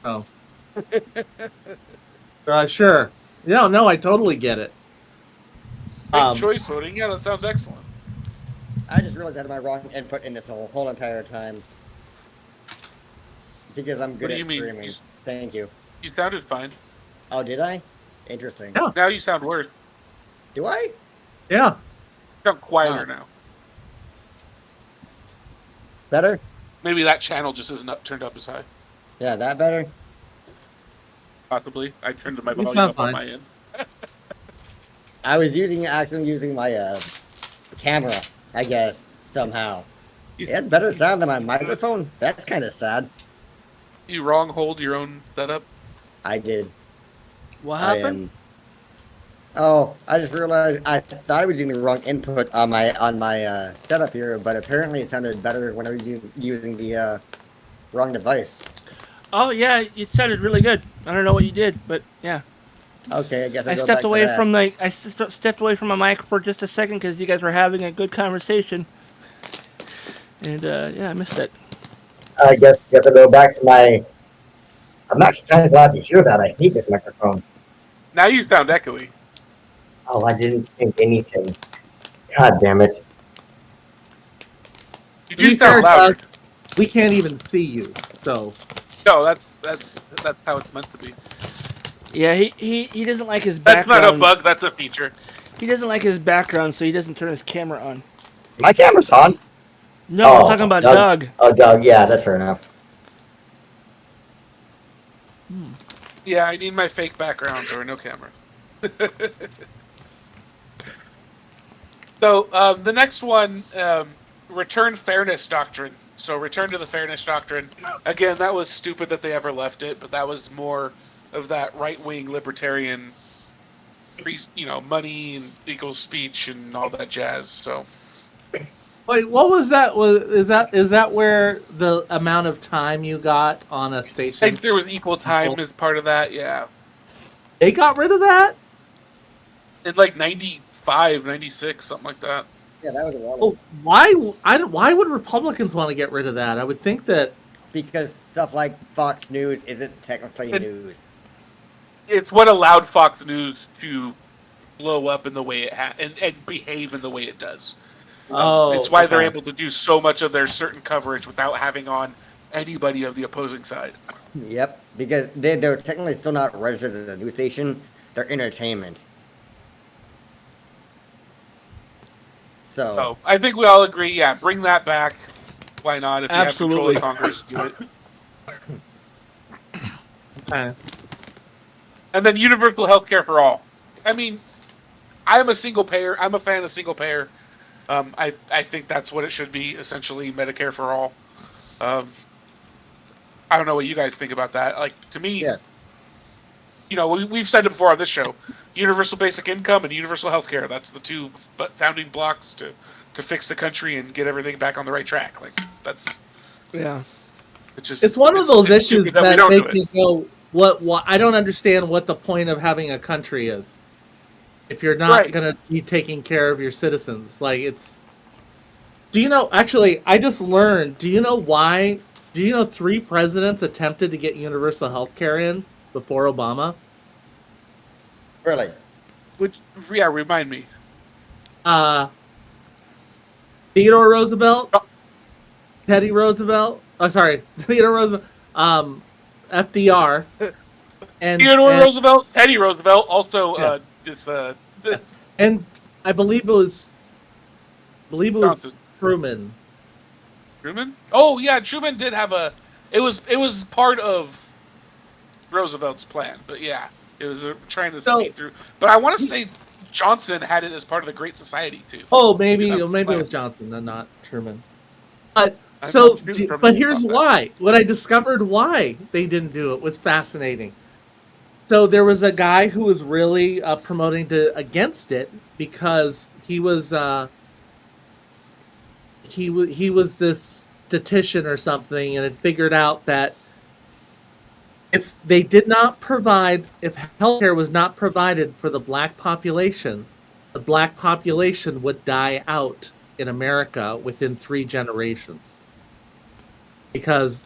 Oh, sure. No, I totally get it. Choice voting. Yeah, that sounds excellent. I just realized I had my wrong input in this whole entire time because I'm What good do at you mean? streaming. Thank you. You sounded fine. Oh, did I? Interesting. Yeah. Now you sound worse. Do I? Yeah. You sound quieter now. Better? Maybe that channel just isn't turned up as high. Yeah, that better? Possibly. I turned my You volume sound up on fine. my end. I was actually using my camera, I guess, somehow. It has better sound than my microphone. That's kind of sad. You wrong-hold your own setup? I did. What I happened? I just realized I thought I was using the wrong input on my setup here, but apparently it sounded better when I was using the wrong device. Oh yeah, it sounded really good. I don't know what you did, but yeah. Okay, I guess I'll I go stepped back to away that. from the. Stepped away from my mic for just a second because you guys were having a good conversation, and yeah, I missed it. I guess I'll go back to my. I'm actually kind of glad to hear that. I hate this microphone. Now you sound echoey. Oh, I didn't think anything. God damn it. You To be do fair, sound louder. Doug, we can't even see you, so No, that's how it's meant to be. Yeah, he doesn't like his That's background. not a bug, that's a feature. He doesn't like his background, so he doesn't turn his camera on. My camera's on. No, I'm talking about Doug. Oh, Doug. Yeah, that's fair enough. Yeah, I need my fake backgrounds or no camera. So, the next one, return fairness doctrine. So, return to the fairness doctrine. Again, that was stupid that they ever left it, but that was more of that right-wing libertarian, money and equals speech and all that jazz. So, wait, what was that? Is that where the amount of time you got on a I station? think there was equal time as part of that, yeah. They got rid of that? In like 95, 96, something like that. Yeah, that was a while Oh, why would Republicans want to get rid of that? I would think that because stuff like Fox News isn't technically news. It's what allowed Fox News to blow up in the way it and behave in the way it does. It's why they're able to do so much of their certain coverage without having on anybody of the opposing side. Yep, because they're technically still not registered as a news station. They're entertainment. So I think we all agree, yeah, bring that back. Why not? If you Absolutely. have control of Congress, do it. okay. And then universal health care for all. I mean, I'm a single payer. I'm a fan of single payer. I think that's what it should be, essentially, Medicare for all. I don't know what you guys think about that. Like, to me, yes, we've said it before on this show. Universal basic income and universal health care. That's the two founding blocks to fix the country and get everything back on the right track. Like, that's... Yeah. It's one of those issues that we make me go, what? I don't understand what the point of having a country is if you're not going to be taking care of your citizens. Like it's. Do you know? Actually, I just learned. Do you know why? Do you know 3 presidents attempted to get universal health care in before Obama? Really? Remind me. Theodore Roosevelt, Teddy Roosevelt. Oh, sorry, Theodore Roosevelt. FDR. And Roosevelt, Teddy Roosevelt, also and I believe it was Truman. Truman? Oh yeah, Truman did have a. It was part of Roosevelt's plan, but yeah, it was trying to see through. But I want to say Johnson had it as part of the Great Society too. Oh, maybe it was Johnson and not Truman. But here's why. What I discovered why they didn't do it was fascinating. So there was a guy who was really promoting against it because he was this statistician or something, and had figured out that if healthcare was not provided for the black population would die out in America within 3 generations. Because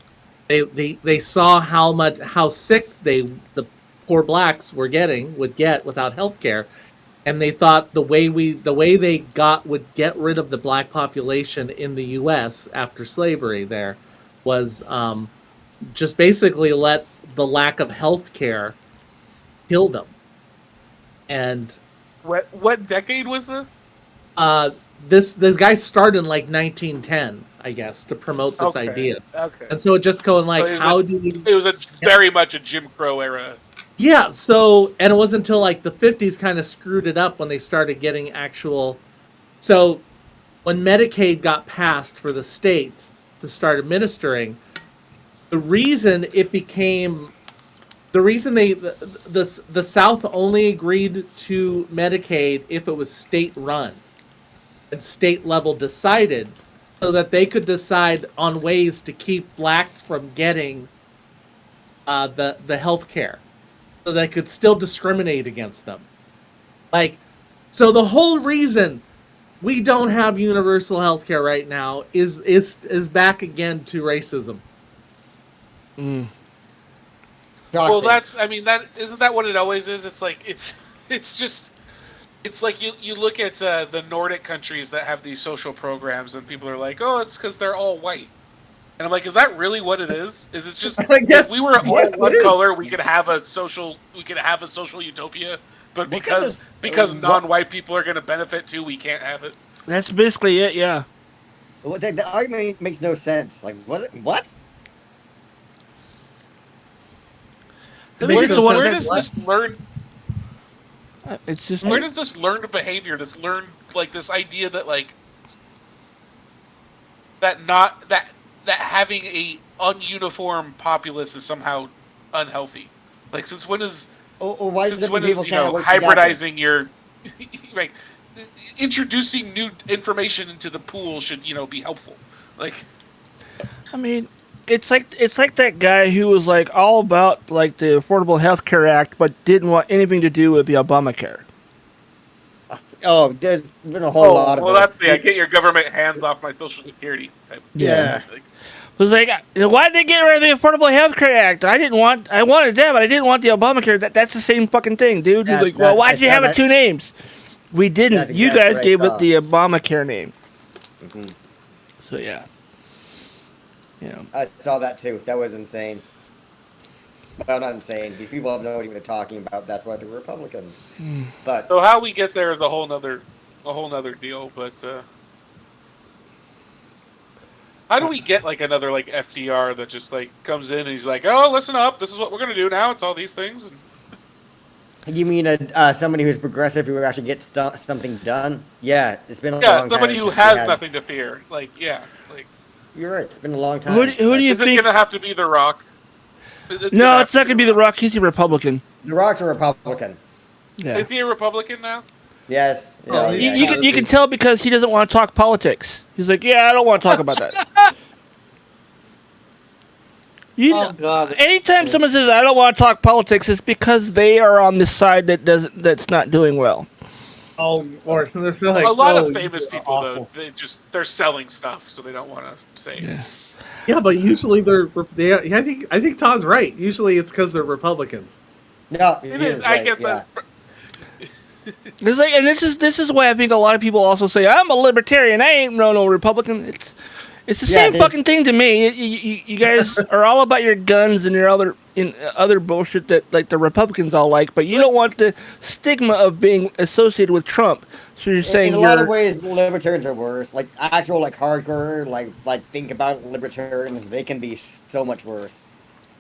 they saw how sick the poor blacks would get without healthcare, and they thought the way they would get rid of the black population in the U.S. after slavery there was just basically let the lack of healthcare kill them. And what decade was this? The guy started in like 1910, I guess, to promote this idea. Okay. And so it just going like, it was very much a Jim Crow era. Yeah, and it wasn't until like the 50s kind of screwed it up when they started getting so when Medicaid got passed for the states to start administering, the reason the South only agreed to Medicaid if it was state run and state level decided, so that they could decide on ways to keep blacks from getting the health care, so they could still discriminate against them. So the whole reason we don't have universal health care right now is back again to racism. Well, isn't that what it always is? It's like it's like you look at the Nordic countries that have these social programs, and people are like, oh, it's because they're all white. And I'm like, is that really what it is? Is it just if we were all one color, we could have a social utopia, but because non-white people are going to benefit too, we can't have it. That's basically it, yeah. Well, the argument makes no sense. Like what? Where does this learn? It's just where does this learned behavior, this idea that that having a ununiform populace is somehow unhealthy? Like, since when is hybridizing your right, introducing new information into the pool should be helpful? Like, I mean, it's like that guy who was like all about like the Affordable Health Care Act, but didn't want anything to do with the Obamacare. Oh, there's been a whole lot of. Well, that's get your government hands off my Social Security type. Yeah. It was like, why did they get rid of the Affordable Health Care Act? I wanted that, but I didn't want the Obamacare. That's the same fucking thing, dude. He's like, well, why'd you have it 2 names? We didn't. Exactly, you guys gave it the Obamacare name. Mm-hmm. So yeah. I saw that too. That was insane. Well, not insane. These people have no idea what they're talking about. That's why they're Republicans. But so how we get there is a whole nother deal. But how do we get like another like FDR that just like comes in and he's like, oh, listen up, this is what we're gonna do now. It's all these things. You mean somebody who's progressive who actually gets something done? Yeah, it's been a long time. Yeah, somebody who has nothing to fear. Like, yeah, like. You're right. It's been a long time. Who do you think? Is it gonna have to be The Rock? No, it's not gonna be The Rock. He's a Republican. The Rock's a Republican. Yeah. Is he a Republican now? Yes. Yeah, you can tell because he doesn't want to talk politics. He's like, yeah, I don't want to talk about that. You God. anytime someone says I don't want to talk politics, it's because they are on the side that's not doing well. Oh, or they're like, a lot oh, of famous you are people, awful. though, they're selling stuff, so they don't want to say. Yeah. Yeah, but usually I think Todd's right. Usually it's because they're Republicans. No, It he is. is I right. get Yeah. that. It's like, and this is why I think a lot of people also say I'm a libertarian. I ain't no Republican. It's the same fucking thing to me. You guys are all about your guns and your other bullshit that like the Republicans all like, but you don't want the stigma of being associated with Trump. So you're saying In a lot of ways, libertarians are worse. Like actual, like hardcore, like think about libertarians. They can be so much worse.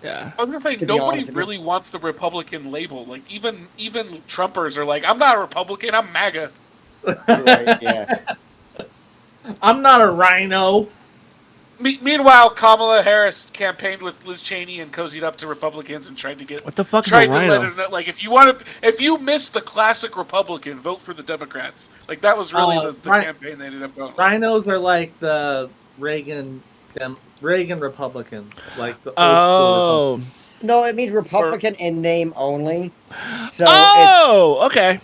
yeah. I was gonna say To be nobody honest with you. really wants the Republican label. Like even Trumpers are like, I'm not a Republican. I'm MAGA. Right? Yeah. I'm not a rhino. Meanwhile, Kamala Harris campaigned with Liz Cheney and cozied up to Republicans and tried to get What the fuck is tried a to rhino? let her know, like if you miss the classic Republican, vote for the Democrats. Like that was really the campaign they ended up going. Rhinos are like the Reagan Republicans, like the old school Republicans. No, it means Republican in name only. So Okay.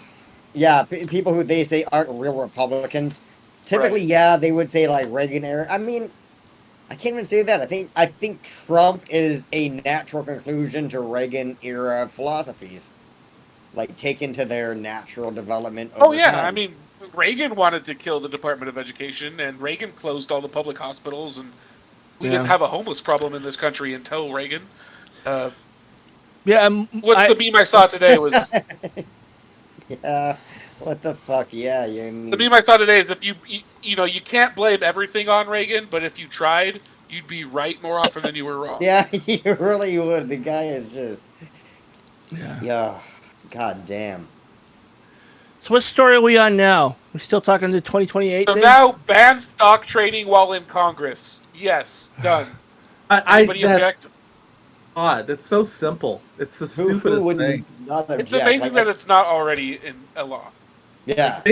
yeah, people who they say aren't real Republicans. Typically, yeah, they would say like Reagan era. I mean, I can't even say that. I think Trump is a natural conclusion to Reagan era philosophies, like taken to their natural development. Over time. I mean, Reagan wanted to kill the Department of Education, and Reagan closed all the public hospitals, and we didn't have a homeless problem in this country until Reagan. What's the meme I saw today was. Yeah. What the fuck? Yeah, you mean... The meme I saw today is if you can't blame everything on Reagan, but if you tried, you'd be right more often than you were wrong. Yeah, you really would. The guy is just... Yeah. God damn. So what story are we on now? We're still talking to 2028 So thing? now ban stock trading while in Congress. Yes, done. Anybody object? Odd. It's so simple. It's the stupidest thing. It's amazing that it's not already in a law. Yeah.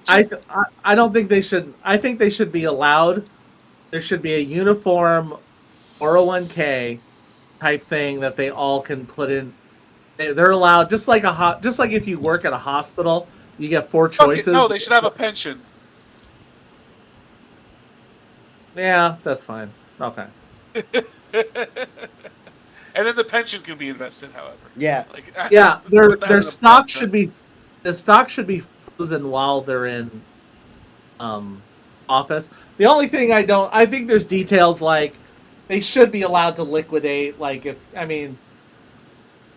I don't think they should. I think they should be allowed. There should be a uniform 401k type thing that they all can put in. They're allowed, just like if you work at a hospital, you get 4 choices. No, they should have a pension. Yeah, that's fine. Okay. And then the pension can be invested, however. Yeah. Their stock should be frozen while they're in office. The only thing I think there's details like they should be allowed to liquidate. Like if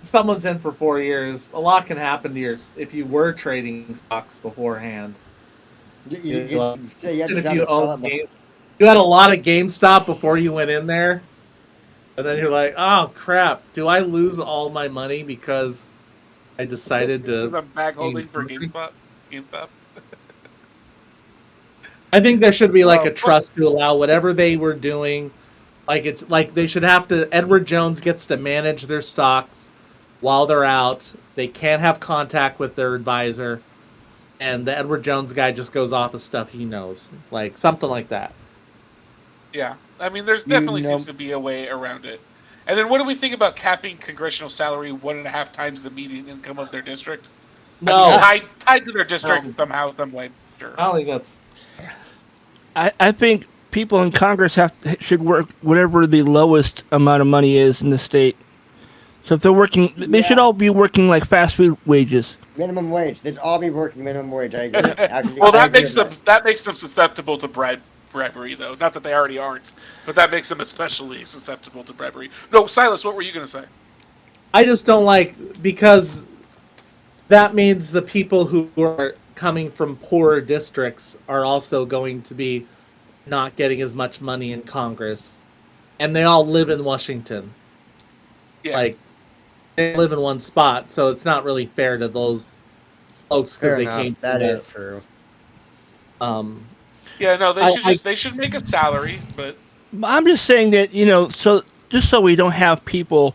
someone's in for 4 years, a lot can happen to if you were trading stocks beforehand. You had a lot of GameStop before you went in there. And then you're like, oh crap! Do I lose all my money because I decided to? I'm bag holding for GameStop. I think there should be like a trust to allow whatever they were doing. Like they should have to. Edward Jones gets to manage their stocks while they're out. They can't have contact with their advisor, and the Edward Jones guy just goes off of stuff he knows, like something like that. Yeah. I mean, there's definitely seems to be a way around it. And then what do we think about capping congressional salary 1.5 times the median income of their district? No. I mean, tied to their district somehow, some way. Sure. I don't think that's... I think people in Congress should work whatever the lowest amount of money is in the state. So if they're working, they should all be working like fast food wages. Minimum wage. They should all be working minimum wage. I agree. Actually, Well, that makes them susceptible to bribery, though. Not that they already aren't, but that makes them especially susceptible to bribery. No, Silas, what were you going to say? I just don't like, because that means the people who are coming from poorer districts are also going to be not getting as much money in Congress, and they all live in Washington. Yeah. Like, they live in one spot, so it's not really fair to those folks because they came. That is true. Yeah, no, they should make a salary, but I'm just saying that, so we don't have people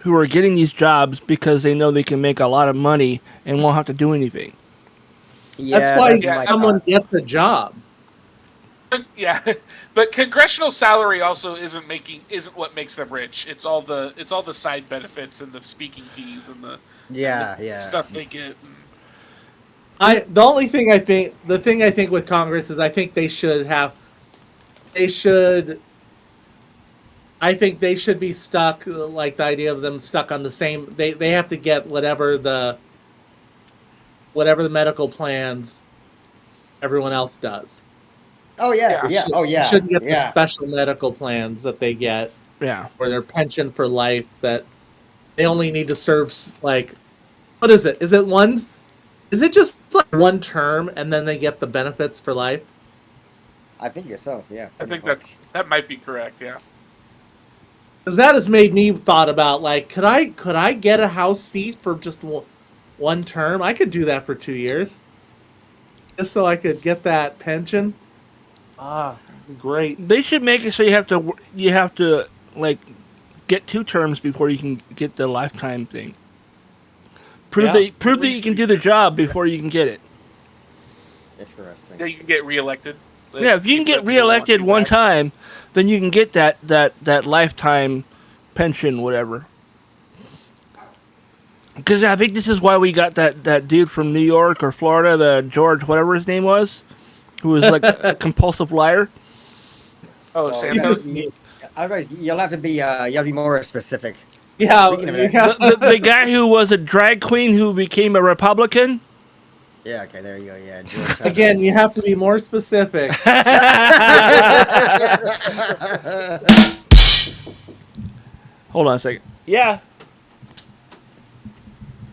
who are getting these jobs because they know they can make a lot of money and won't have to do anything. Yeah, that's why someone gets a job. Yeah, but congressional salary also isn't what makes them rich. It's all the side benefits and the speaking fees and the stuff they get. The thing I think with Congress is I think they should I think they should be stuck, like the idea of them stuck on the same. They have to get whatever the medical plans everyone else does. Oh yes, yeah. Oh They yeah, shouldn't get the yeah. special medical plans that they get, Yeah. or their pension for life that they only need to serve like, what is it? Is it one? Is it just like one term and then they get the benefits for life? I think so. Yeah. I think much. that might be correct. Yeah. Because that has made me thought about like, could I get a House seat for just one term? I could do that for 2 years, just so I could get that pension. Great. They should make it so you have to like get 2 terms before you can get the lifetime thing. Prove that you can do the job before you can get it. Interesting. Yeah, you can get reelected. Yeah, if you can get reelected one time, then you can get that lifetime pension, whatever. Because I think this is why we got that dude from New York or Florida, the George, whatever his name was, who was like a compulsive liar. Oh, Santos. You'll have to be more specific. Yeah, the guy who was a drag queen who became a Republican. Yeah, okay, there you go. Yeah. Again, you have to be more specific. Hold on a second. Yeah.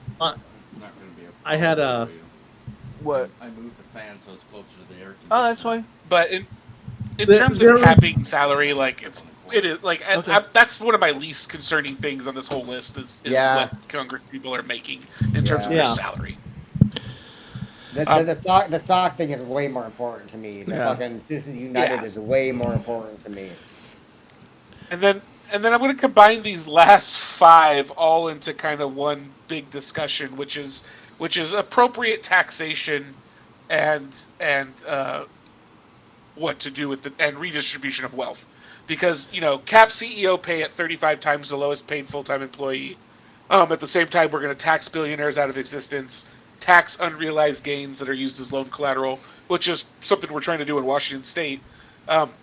It's not going to be a I had a. What? I moved the fan so it's closer to the air conditioner. Oh, that's fine. But in terms of capping salary, like it is like Okay. that's one of my least concerning things on this whole list is what Congress people are making in terms of their salary. The stock thing is way more important to me. The fucking Citizens United is way more important to me. And then I'm going to combine these last 5 all into kind of one big discussion, which is appropriate taxation and what to do with and redistribution of wealth. Because, cap CEO pay at 35 times the lowest paid full-time employee. At the same time, we're going to tax billionaires out of existence, tax unrealized gains that are used as loan collateral, which is something we're trying to do in Washington State.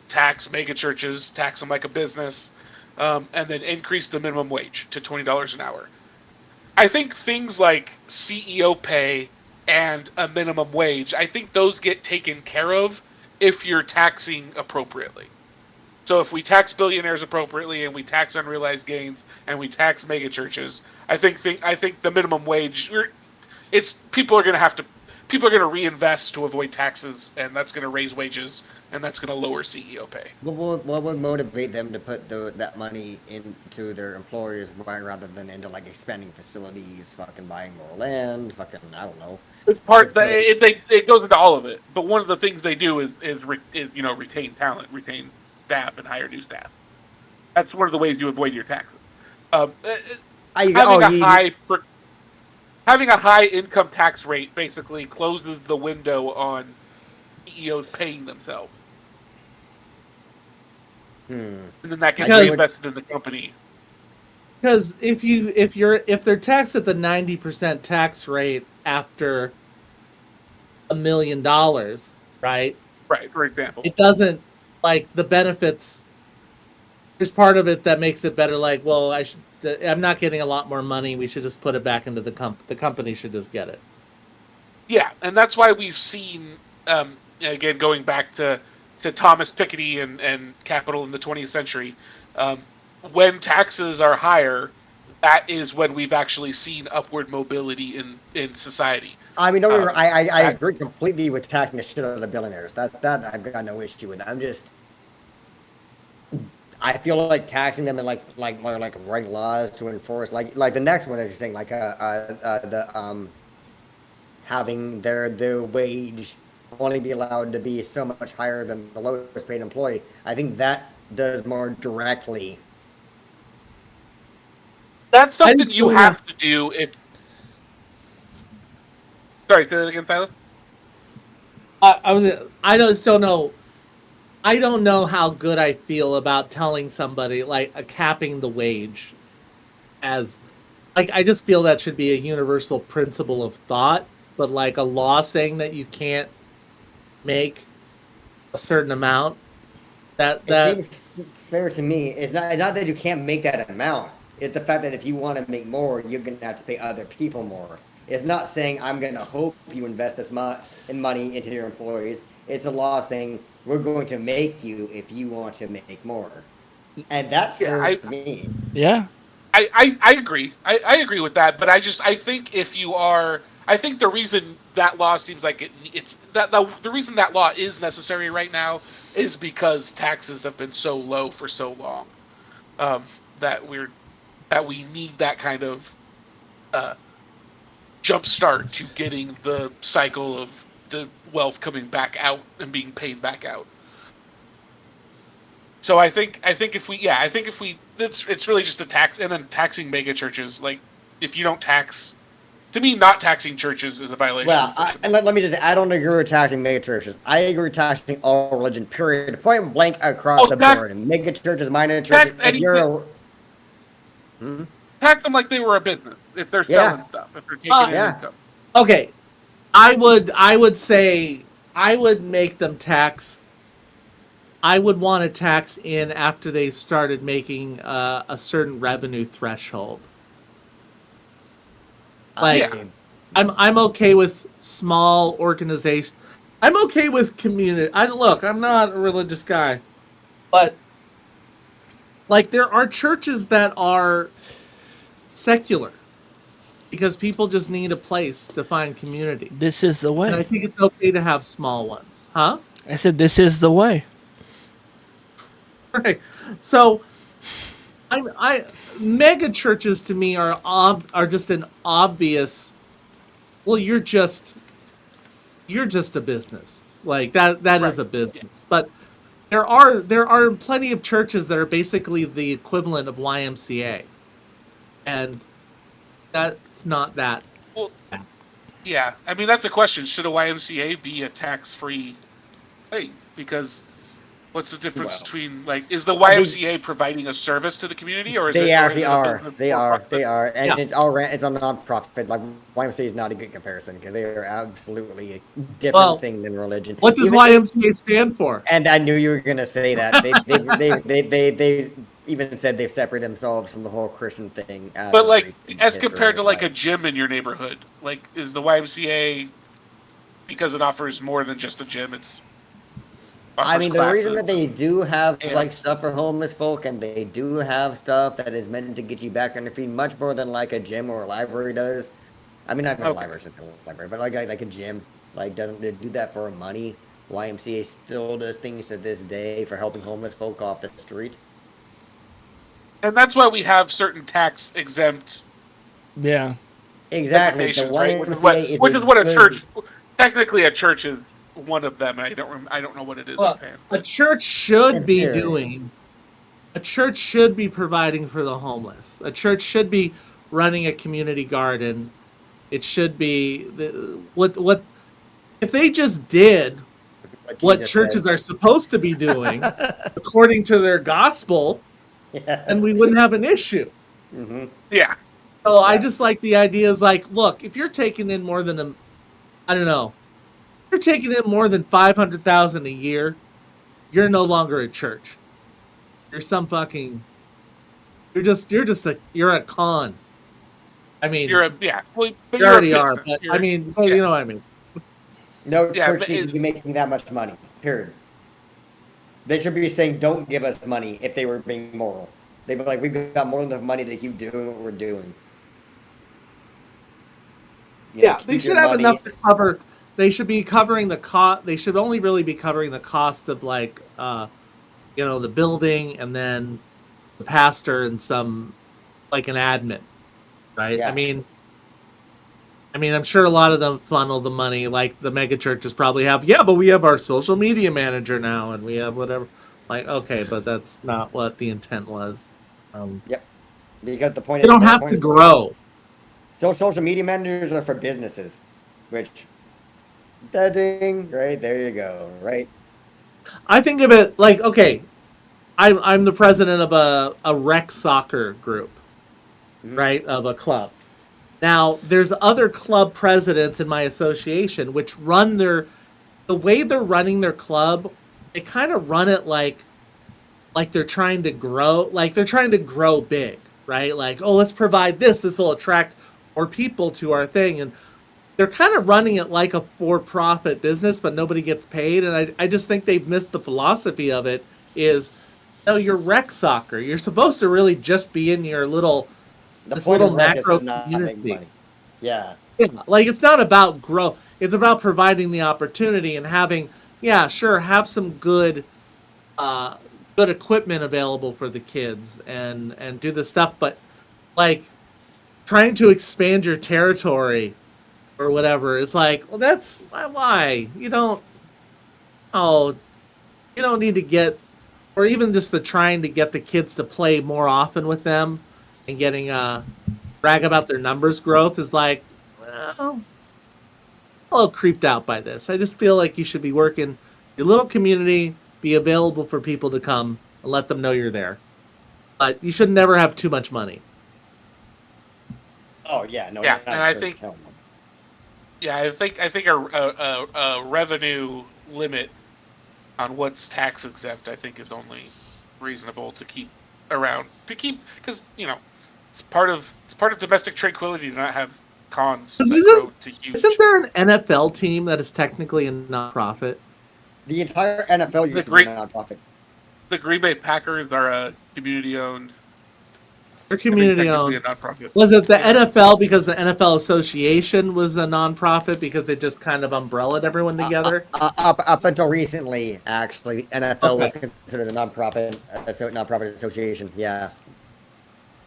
Tax mega churches, tax them like a business, and then increase the minimum wage to $20 an hour. I think things like CEO pay and a minimum wage, I think those get taken care of if you're taxing appropriately. So if we tax billionaires appropriately and we tax unrealized gains and we tax mega churches, I think the minimum wage, people are going to reinvest to avoid taxes, and that's going to raise wages, and that's going to lower CEO pay. What would motivate them to put that money into their employers rather than into like expanding facilities, fucking buying more land, fucking I don't know. It's it goes into all of it, but one of the things they do is retain talent, retain staff, and hire new staff. That's one of the ways you avoid your taxes. Having a high income tax rate basically closes the window on CEOs paying themselves. And then that gets reinvested in the company. Because if they're taxed at the 90% tax rate after $1 million, right? Right, for example. It doesn't like the benefits. There's part of it that makes it better. Like, well, I'm not getting a lot more money. We should just put it back into the company should just get it. Yeah, and that's why we've seen, again, going back to Thomas Piketty and capital in the 20th century, when taxes are higher, that is when we've actually seen upward mobility in society. I mean, I agree completely with taxing the shit out of the billionaires. That I've got no issue with. I feel like taxing them and like more like writing laws to enforce like the next one that you're saying like having their wage only be allowed to be so much higher than the lowest paid employee. I think that does more directly. That's something you have to do if. Sorry, say that again, Silas. I just don't know. I don't know how good I feel about telling somebody like capping the wage as like I just feel that should be a universal principle of thought, but like a law saying that you can't make a certain amount It that seems fair to me. It's not that you can't make that amount. It's the fact that if you want to make more, you're going to have to pay other people more. It's not saying I'm going to hope you invest this in money into your employees. It's a law saying we're going to make you if you want to make more, and that's Yeah, fair to me. Yeah. I agree. I agree with that, but I think if you are, I think the reason that law seems like it's that the reason that law is necessary right now is because taxes have been so low for so long, um, that we need that kind of uh, jump start to getting the cycle of the wealth coming back out and being paid back out. So I think if we it's really just a tax, and then taxing mega churches. Like, if you don't tax, to me, not taxing churches is a violation of Well, the First and Amendment. let me just say, I don't agree with taxing mega churches. I agree with taxing all religion, period. Point blank across Oh, the board. Mega churches, minor tax churches. If anything, you're a. Hmm? tax them like they were a business. If they're Yeah, selling stuff, if they're uh, taking in yeah. income. okay. I would say I would make them tax. I would want to tax in after they started making a certain revenue threshold. Yeah, Like I'm okay with small organization. I'm okay with community. I'm not a religious guy, but like there are churches that are secular because people just need a place to find community. This is the And I way. think it's okay to have small ones. Huh? I said this is the way. Right. So I mega churches to me are just an obvious well you're just a business. Like that is right. a Yeah, business. But there are plenty of churches that are basically the equivalent of YMCA. And that's not that well, yeah. I mean, that's the question. Should a YMCA be a tax-free thing? Because what's the difference Well, between, like, is the they YMCA providing a service to the community, or is they actually it a are. business They for are. profit? They are. And yeah. it's all it's a non-profit. Like YMCA is not a good comparison because they are absolutely a different Well, thing than religion. what does Even they, YMCA stand for? and I knew you were gonna say that they even said they've separated themselves from the whole Christian thing as But, of like, recent as compared history. to, like, a Like, gym in your neighborhood, like, is the YMCA, because it offers more than just a gym? It's I offers mean, the reason classes that they do have like and stuff for homeless folk and they do have stuff that is meant to get you back on your feet much more than like a gym or a library does. I mean, not even a okay. library, it's just a library, but like a gym, like doesn't they do that for money? YMCA still does things to this day for helping homeless folk off the street. And that's why we have certain tax exempt Yeah. Exactly, the designations, right? YMCA is Which a is what a church, good. technically a church is one of them. I don't know what it is Well, offhand, a but church should In be theory, doing a church should be providing for the homeless. A church should be running a community garden. It should be what if they just did what what Jesus said. churches are supposed to be doing according to their gospel, and Yes. we wouldn't have an issue. Hmm. yeah, So I Yeah. just like the idea of like, look, if you're taking in more than I don't know, if you're taking in more than 500,000 a year, you're no longer a church. You're some fucking. You're a con. I mean, well, but you you're a already are, business. but I You're mean, yeah, you know what I mean. No yeah, church but needs to be making that much money. Period. They should be saying, "Don't give us money." If they were being moral, they'd be like, "We've got more than enough money to keep doing what we're doing. Yeah, they Keep your should have money." enough to cover. They should be covering the cost. They should only really be covering the cost of like, the building and then the pastor and some like an admin, right? I Yeah, mean, I'm sure a lot of them funnel the money. Like the mega churches probably have. Yeah, but we have our social media manager now, and we have whatever. Like, okay, but that's not what the intent was. yep. Because the point They is, don't have to grow. social media managers are for businesses, which, da ding, right there you go, right? I think of it like, okay, I'm the president of a rec soccer group, right, of a club. Now, there's other club presidents in my association which run the way they're running their club, they kind of run it like they're trying to grow, like they're trying to grow big, right? Like, oh, let's provide this. This will attract more people to our thing. And they're kind of running it like a for-profit business, but nobody gets paid. And I just think they've missed the philosophy of it is, no, you're rec soccer. You're supposed to really just be in your this little macro community. Yeah. Yeah, like it's not about growth. It's about providing the opportunity and having, yeah, sure, have some uh, good equipment available for the kids and do the stuff, but like trying to expand your territory or whatever, it's like, well, that's why oh, you don't need to get, or even just the trying to get the kids to play more often with them and getting brag about their numbers growth is like, well, a little creeped out by this. I just feel like you should be working your little community, be available for people to come and let them know you're there. But you should never have too much money. Oh yeah, no. Yeah, and I think a revenue limit on what's tax exempt, I think, is only reasonable to keep around because it's part of domestic tranquility to not have cons that grow to huge. Isn't there an NFL team that is technically a nonprofit? The entire NFL used to be a nonprofit. The Green Bay Packers are a community-owned. They're community-owned. A nonprofit. Was it the NFL because the NFL Association was a nonprofit because they just kind of umbrellaed everyone together? Up until recently, actually, the NFL was considered a nonprofit association. Yeah.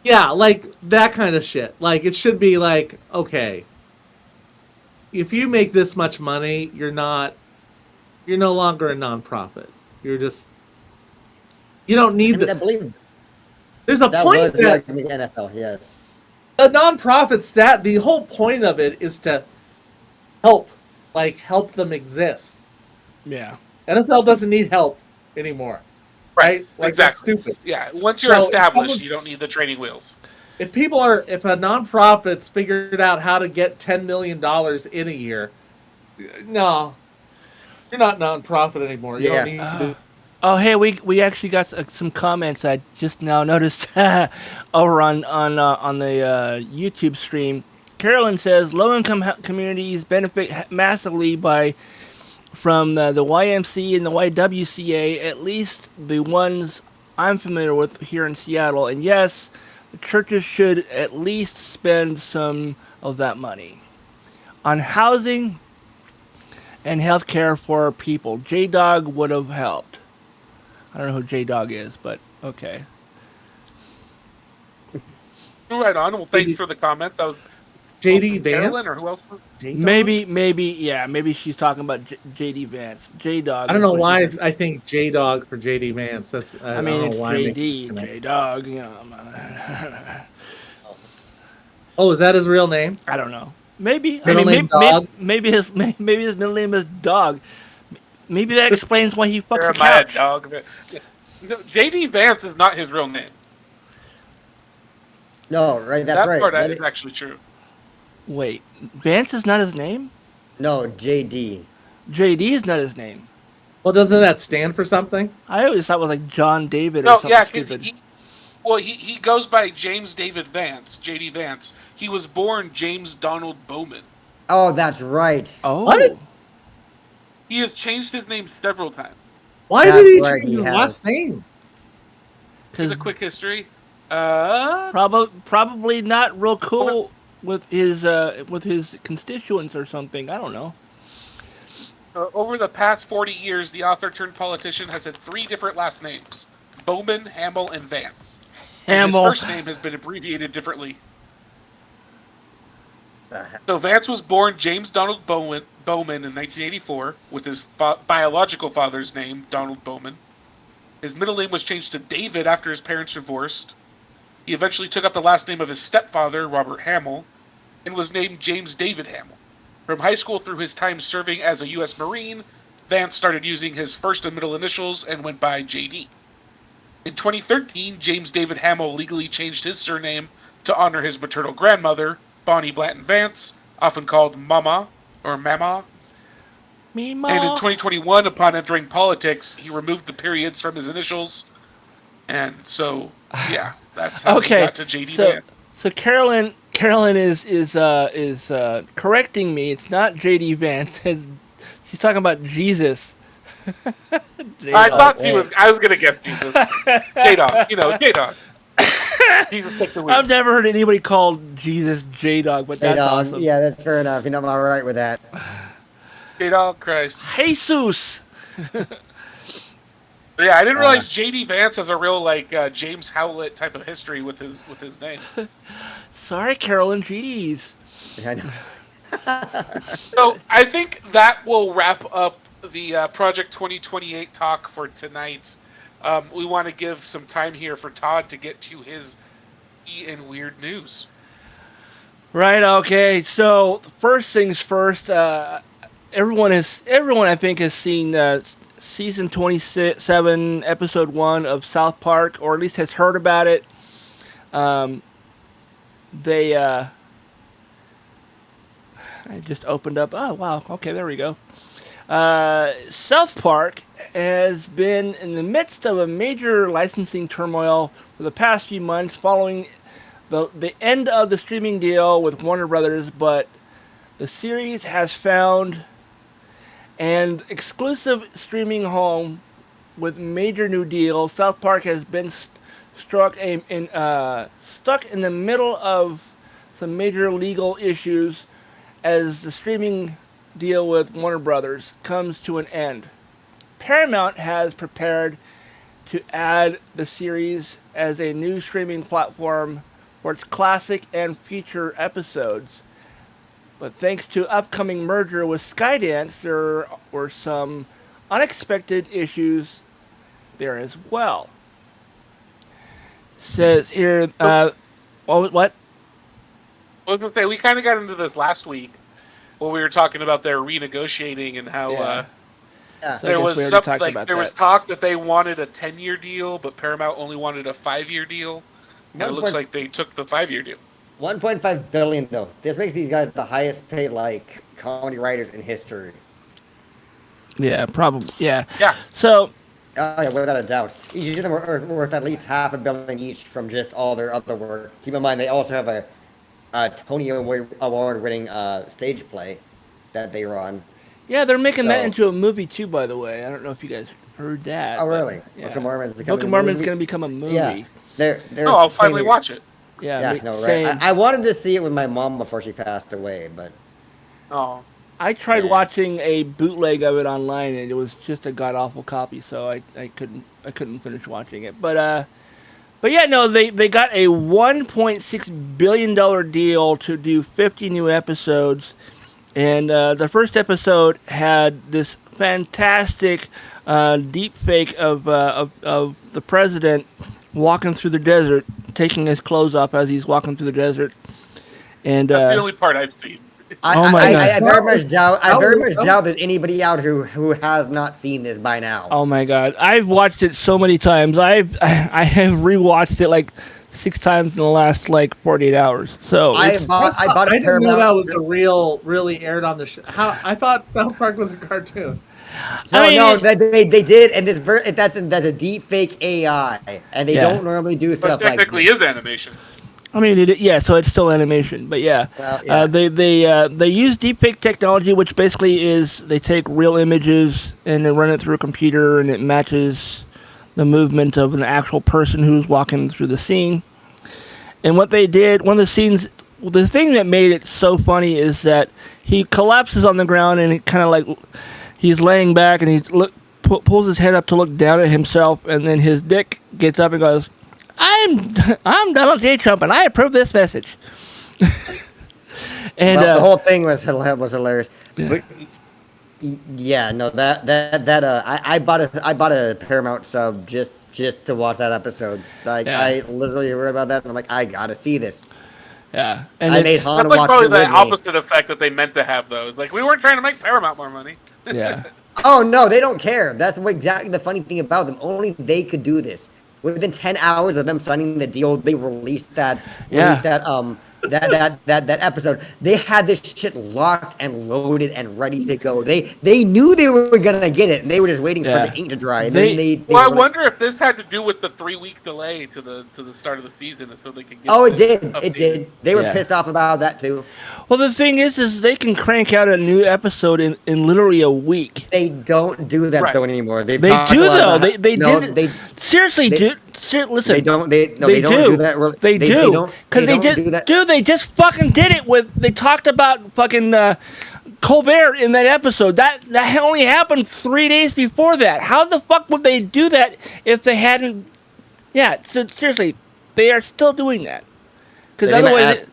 Yeah, like that kind of shit. Like it should be like, okay, if you make this much money, you're no longer a nonprofit. You're just, you don't need I believe there's a point that the NFL, yes. A nonprofit the whole point of it is to help them exist. Yeah. NFL doesn't need help anymore. Right? Like exactly. That's stupid. Yeah. Once you're established, you don't need the training wheels. If a nonprofit's figured out how to get $10 million in a year, no, you're not nonprofit anymore. You don't need to. Oh, hey, we actually got some comments I just now noticed over on the YouTube stream. Carolyn says low-income communities benefit massively from the YMCA and the YWCA, at least the ones I'm familiar with here in Seattle. And yes, the churches should at least spend some of that money on housing and health care for people. J-Dog would have helped. I don't know who J-Dog is, but okay. Right on. Well, thanks for the comment. That was J.D. Vance? Carolyn, or who else? Maybe she's talking about J.D. Vance. J-Dog. I don't know why I think J-Dog for J.D. Vance. It's J.D. J-Dog. You know. Oh, is that his real name? I don't know. Maybe. Maybe his middle name is Dog. Maybe that explains why he fucks a couch. Dog. J.D. Vance is not his real name. No, right, that's right. That part is actually true. Wait, Vance is not his name? No, J.D. J.D. is not his name. Well, doesn't that stand for something? I always thought it was like John David or something stupid. He goes by James David Vance, J.D. Vance. He was born James Donald Bowman. Oh, that's right. Oh. What? He has changed his name several times. Why did he change his last name? Here's a quick history. Probably not real cool with his constituents or something. I don't know. Over the past 40 years, the author turned politician has had 3 different last names: Bowman, Hamill, and Vance. Hamill. And his first name has been abbreviated differently. So Vance was born James Donald Bowman in 1984 with his biological father's name, Donald Bowman. His middle name was changed to David after his parents divorced. He eventually took up the last name of his stepfather, Robert Hamill, and was named James David Hamill. From high school through his time serving as a U.S. Marine, Vance started using his first and middle initials and went by JD. In 2013, James David Hamill legally changed his surname to honor his maternal grandmother, Bonnie Blanton Vance, often called Mama or Mama. Mima. And in 2021, upon entering politics, he removed the periods from his initials. And so, yeah, that's how he got to JD Vance. So Carolyn is correcting me. It's not JD Vance. She's talking about Jesus. I thought I was going to guess Jesus. J-Dog, J-Dog. Jesus took the wheel. I've never heard anybody called Jesus J-Dog, but that's awesome. Yeah, that's fair enough. I'm all right with that. J-Dog Christ. Jesus. Yeah, I didn't realize J.D. Vance has a real James Howlett type of history with his name. Sorry, Carolyn. Jeez. I know. So I think that will wrap up the Project 2028 talk for tonight. We want to give some time here for Todd to get to his and weird news. Right. Okay. So first things first. Everyone I think has seen season 27, episode 1 of South Park, or at least has heard about it. I just opened up. Oh, wow. Okay, there we go. South Park has been in the midst of a major licensing turmoil for the past few months following the end of the streaming deal with Warner Brothers, but the series has found an exclusive streaming home with major new deals. South Park has been stuck in the middle of some major legal issues as the streaming deal with Warner Brothers comes to an end. Paramount has prepared to add the series as a new streaming platform for its classic and future episodes. But thanks to upcoming merger with Skydance, there were some unexpected issues there as well. Says here, what? I was going to say, we kind of got into this last week when we were talking about their renegotiating and how there was talk that they wanted a 10-year deal, but Paramount only wanted a 5-year deal. And it looks like they took the 5-year deal. 1.5 billion though. This makes these guys the highest paid comedy writers in history. Yeah, probably. Yeah. Yeah. So. Oh yeah, without a doubt. Each of them are worth at least $500 million each from just all their other work. Keep in mind they also have a Tony Award-winning stage play that they run. Yeah, they're making that into a movie too. By the way, I don't know if you guys heard that. Oh really? Yeah. Book of Mormon's going to become a movie. Yeah. I'll finally watch it. Yeah, no, right. I wanted to see it with my mom before she passed away, but. Oh. I tried watching a bootleg of it online, and it was just a god awful copy, so I couldn't finish watching it. But yeah, no, they got a $1.6 billion deal to do 50 new episodes, and the first episode had this fantastic deep fake of the president walking through the desert, taking his clothes off as he's walking through the desert. And that's the only part I've seen. I very much doubt there's anybody out who has not seen this by now. Oh my god, I've watched it so many times. I have rewatched it like 6 times in the last 48 hours. So I bought I didn't know that was really aired on the show. I thought South Park was a cartoon. No, they did, and that's a deep fake AI, and they don't normally do stuff like this. Technically is animation. I mean, so it's still animation, but yeah. Well, yeah. They use deepfake technology, which basically is they take real images and they run it through a computer, and it matches the movement of an actual person who's walking through the scene. And what they did, one of the scenes, the thing that made it so funny is that he collapses on the ground and he kind of he's laying back and he pulls his head up to look down at himself, and then his dick gets up and goes, I'm Donald J. Trump, and I approve this message. And the whole thing was hilarious. Yeah, no, I bought a Paramount sub just to watch that episode. I literally heard about that, and I'm like, I gotta see this. Yeah, and I made Han watch it with me. That's probably the opposite effect that they meant to have, though. It's like, we weren't trying to make Paramount more money. Yeah. Oh no, they don't care. That's what exactly the funny thing about them. Only they could do this. Within 10 hours of them signing the deal, they released that that episode. They had this shit locked and loaded and ready to go. They knew they were gonna get it, and they were just waiting for the ink to dry. And then they Well, I were wonder if this had to do with the 3-week delay to the start of the season, so they could get. Oh, it this did. It updated. did. They were pissed off about that too. Well, the thing is they can crank out a new episode in literally a week. They don't do that Right. though anymore. They do though. They no, did. They, Seriously, they- dude. Listen, they don't. They they don't do. do that. They do. Because they don't did. do that. Dude, they just fucking did it with. They talked about fucking Colbert in that episode. That only happened 3 days before that. How the fuck would they do that if they hadn't? Yeah. So seriously, they are still doing that. Because They didn't otherwise, ask-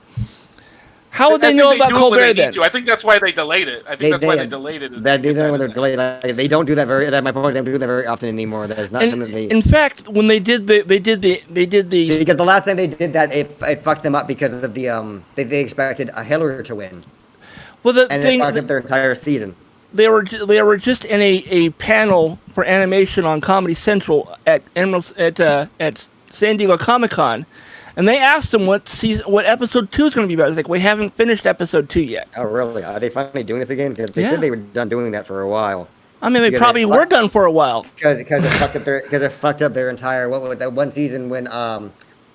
how would I they think know do about it when Colbert they need then? to. I think that's why they delayed it. I think that's why they delayed it. is That to they get don't when that they're in there. delayed. They don't do that very. That my point. They don't do that very often anymore. That is not something that they. In fact, when they did the Because the last time they did that, it fucked them up because of the they expected a Hiller to win, well the and thing it fucked up their entire season. they were just in a panel for animation on Comedy Central at San Diego Comic-Con, and they asked them what episode 2 is going to be about. It's like, we haven't finished episode 2 yet. Oh really? Are they finally doing this again? Because they Yeah. said they were done doing that for a while. I mean, they Because probably were done for a while. Because it fucked up their entire that one season when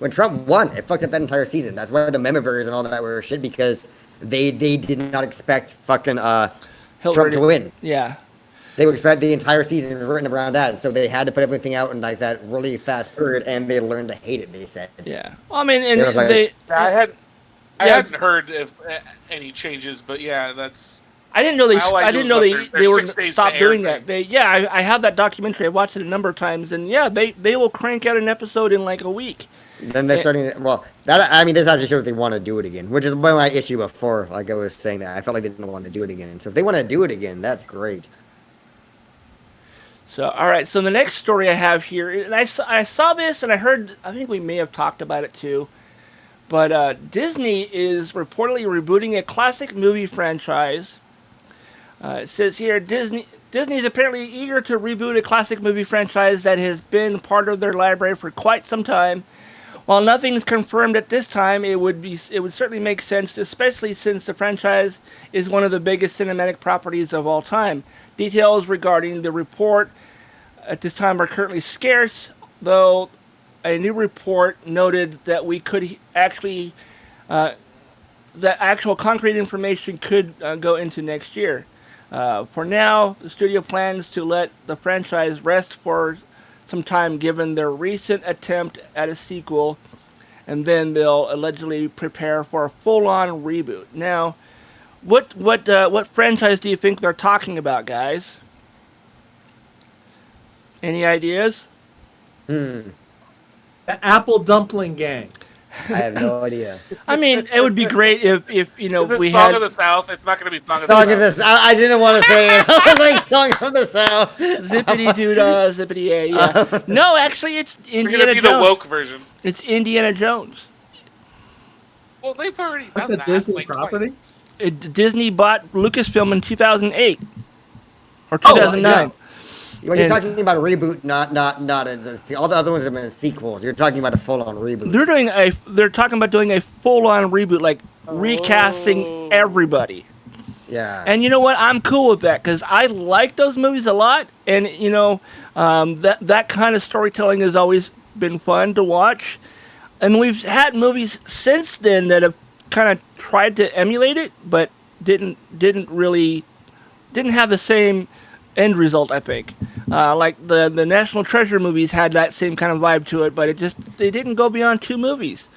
Trump won. It fucked up that entire season. That's why the members and all that were shit, because they did not expect fucking Trump to win. Yeah. They were expecting the entire season written around that, and so they had to put everything out in like that really fast period, and they learned to hate it. They said. Yeah. Well, I mean, and It was like- they. I Yeah. hadn't heard if any changes, but yeah, that's. I didn't know they. All I I knew didn't is know about they their were 6 days stopped to air doing that. thing. I have that documentary. I watched it a number of times, and yeah, they will crank out an episode in like a week. Then they're starting to, well, that, I mean, this actually shows they want to do it again, which is my issue before, like I was saying that. I felt like they didn't want to do it again. So if they want to do it again, that's great. So, all right. So the next story I have here, and I saw this, and I think we may have talked about it too, but Disney is reportedly rebooting a classic movie franchise. It says here, Disney is apparently eager to reboot a classic movie franchise that has been part of their library for quite some time. While nothing's confirmed at this time, it would certainly make sense, especially since the franchise is one of the biggest cinematic properties of all time. Details regarding the report at this time are currently scarce, though a new report noted that we could actually that actual concrete information could go into next year. For now, the studio plans to let the franchise rest for some time given their recent attempt at a sequel, and then they'll allegedly prepare for a full-on reboot. Now, what franchise do you think they're talking about, guys? Any ideas? The Apple Dumpling Gang. I have no idea. I mean, it would be great if you know Is it we Song had of the South? It's not going to be Song of the Song South. of the I didn't want to say it. I was like, Song of the South. zippity doodah, zippity yeah. No, actually, it's We're going Indiana to be the Jones. woke version. It's Indiana Jones. Well, they've already done That's a that. Disney like, property? Disney bought Lucasfilm in 2008 or Oh, 2009. Well, you're And- talking about a reboot, not all the other ones have been sequels. You're talking about a full-on reboot. They're talking about doing a full-on reboot, like recasting everybody. Yeah. And you know what? I'm cool with that because I like those movies a lot, and you know that kind of storytelling has always been fun to watch. And we've had movies since then that have kind of tried to emulate it, but didn't have the same end result. I think like the National Treasure movies had that same kind of vibe to it, but they didn't go beyond 2 movies.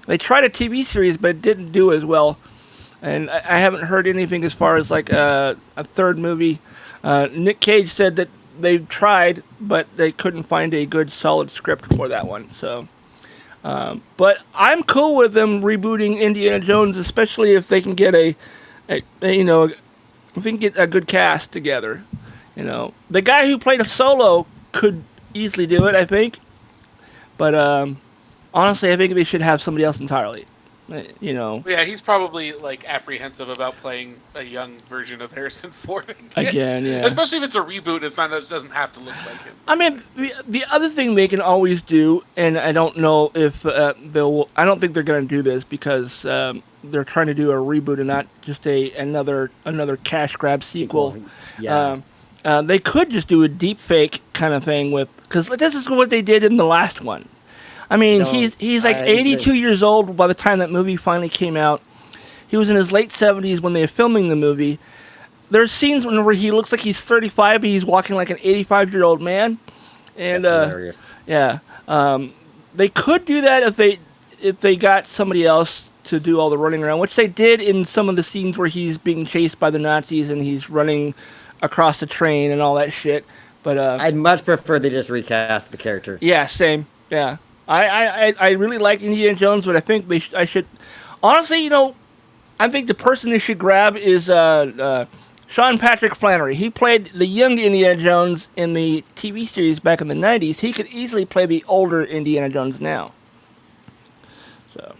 They tried a TV series, but it didn't do as well. And I haven't heard anything as far as like a third movie. Nick Cage said that they tried, but they couldn't find a good solid script for that one. So, but I'm cool with them rebooting Indiana Jones, especially if they can get if they can get a good cast together. You know, the guy who played a Solo could easily do it, I think. But honestly, I think they should have somebody else entirely. You know, Yeah, he's probably like apprehensive about playing a young version of Harrison Ford again, yeah. Especially if it's a reboot. It doesn't have to look like him. I mean, the other thing they can always do, and I don't know if they'll. I don't think they're going to do this because they're trying to do a reboot and not just another cash grab sequel. Yeah. They could just do a deep fake kind of thing because this is what they did in the last one. I mean, he's like 82 years old by the time that movie finally came out. He was in his late 70s when they were filming the movie. There's scenes where he looks like he's 35, but he's walking like an 85-year-old man. And That's hilarious. yeah, they could do that if they got somebody else to do all the running around, which they did in some of the scenes where he's being chased by the Nazis and he's running across the train and all that shit. But I'd much prefer they just recast the character. Yeah, same. Yeah. I really like Indiana Jones, but I think I should. Honestly, you know, I think the person they should grab is Sean Patrick Flannery. He played the young Indiana Jones in the TV series back in the 90s. He could easily play the older Indiana Jones now. So,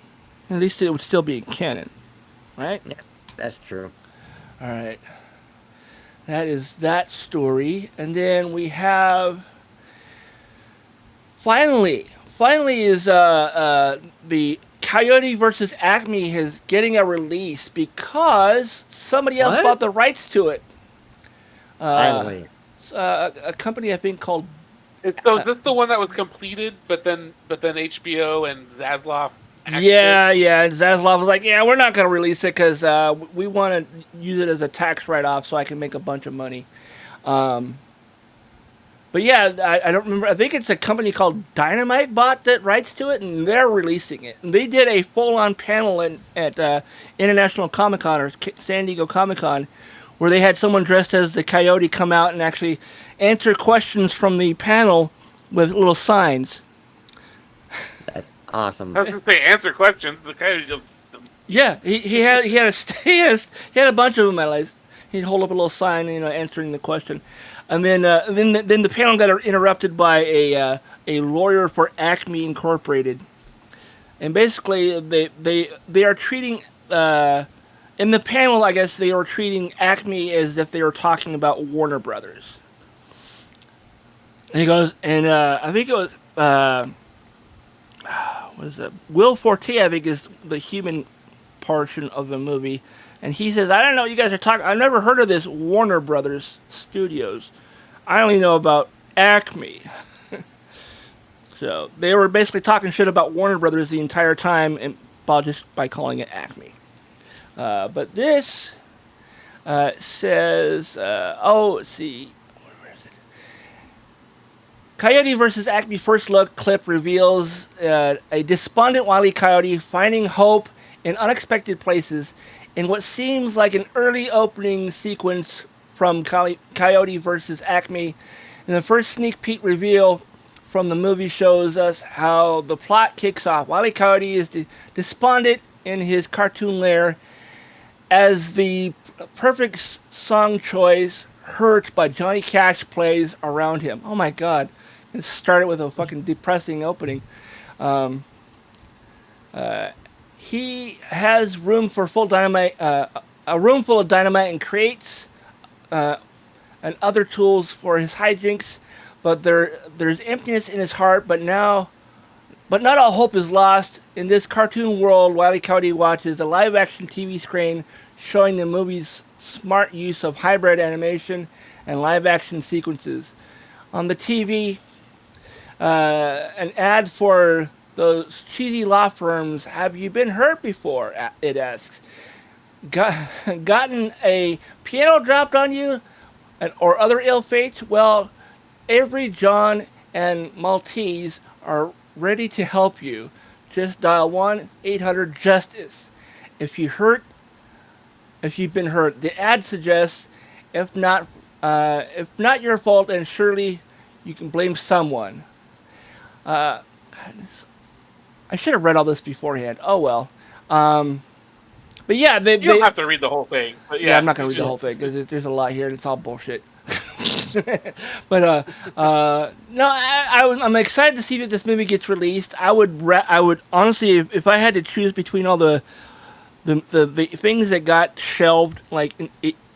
at least it would still be in canon, right? Yeah, that's true. All right. That is that story. And then we have. Finally is the Coyote versus Acme is getting a release because somebody else bought the rights to it. Finally. A company I think called. So is this the one that was completed, but then HBO and Zaslav? Yeah. Zaslav was like, yeah, we're not going to release it because we want to use it as a tax write-off so I can make a bunch of money. But yeah, I don't remember. I think it's a company called Dynamite bought the rights to it, and they're releasing it. And they did a full-on panel at International Comic-Con or San Diego Comic-Con where they had someone dressed as the Coyote come out and actually answer questions from the panel with little signs. That's awesome. I was going to say, answer questions. The Coyote just... Yeah, he had a bunch of them. He'd hold up a little sign, answering the question. And then the panel got interrupted by a lawyer for Acme Incorporated, and basically they are treating in the panel, I guess they were treating Acme as if they were talking about Warner Brothers. And he goes, and I think it was what is it? Will Forte, I think, is the human portion of the movie. And he says, I don't know what you guys are talking. I've never heard of this Warner Brothers Studios. I only know about Acme. So they were basically talking shit about Warner Brothers the entire time, and just by calling it Acme. But this says, let's see. Where is it? Coyote versus Acme first look clip reveals a despondent Wile E. Coyote finding hope in unexpected places in what seems like an early opening sequence from Coyote versus Acme. And the first sneak peek reveal from the movie shows us how the plot kicks off. Wile E. Coyote is despondent in his cartoon lair as the perfect song choice, Hurt by Johnny Cash, plays around him. Oh my god. It started with a fucking depressing opening. He has room for full dynamite, a room full of dynamite, and creates and other tools for his hijinks. But there's emptiness in his heart. But not all hope is lost. In this cartoon world, Wile E. Coyote watches a live-action TV screen showing the movie's smart use of hybrid animation and live-action sequences. On the TV, an ad for those cheesy law firms. Have you been hurt before? It asks. Gotten a piano dropped on you, or other ill fates? Well, Avery, John, and Maltese are ready to help you. Just dial 1-800-JUSTICE. If you've been hurt. The ad suggests, if not your fault, then surely you can blame someone. I should have read all this beforehand. Oh well. But yeah, you don't have to read the whole thing. But yeah, I'm not going to read the whole thing because there's a lot here and it's all bullshit. But no, I'm excited to see that this movie gets released. I would honestly, if I had to choose between all the things that got shelved, like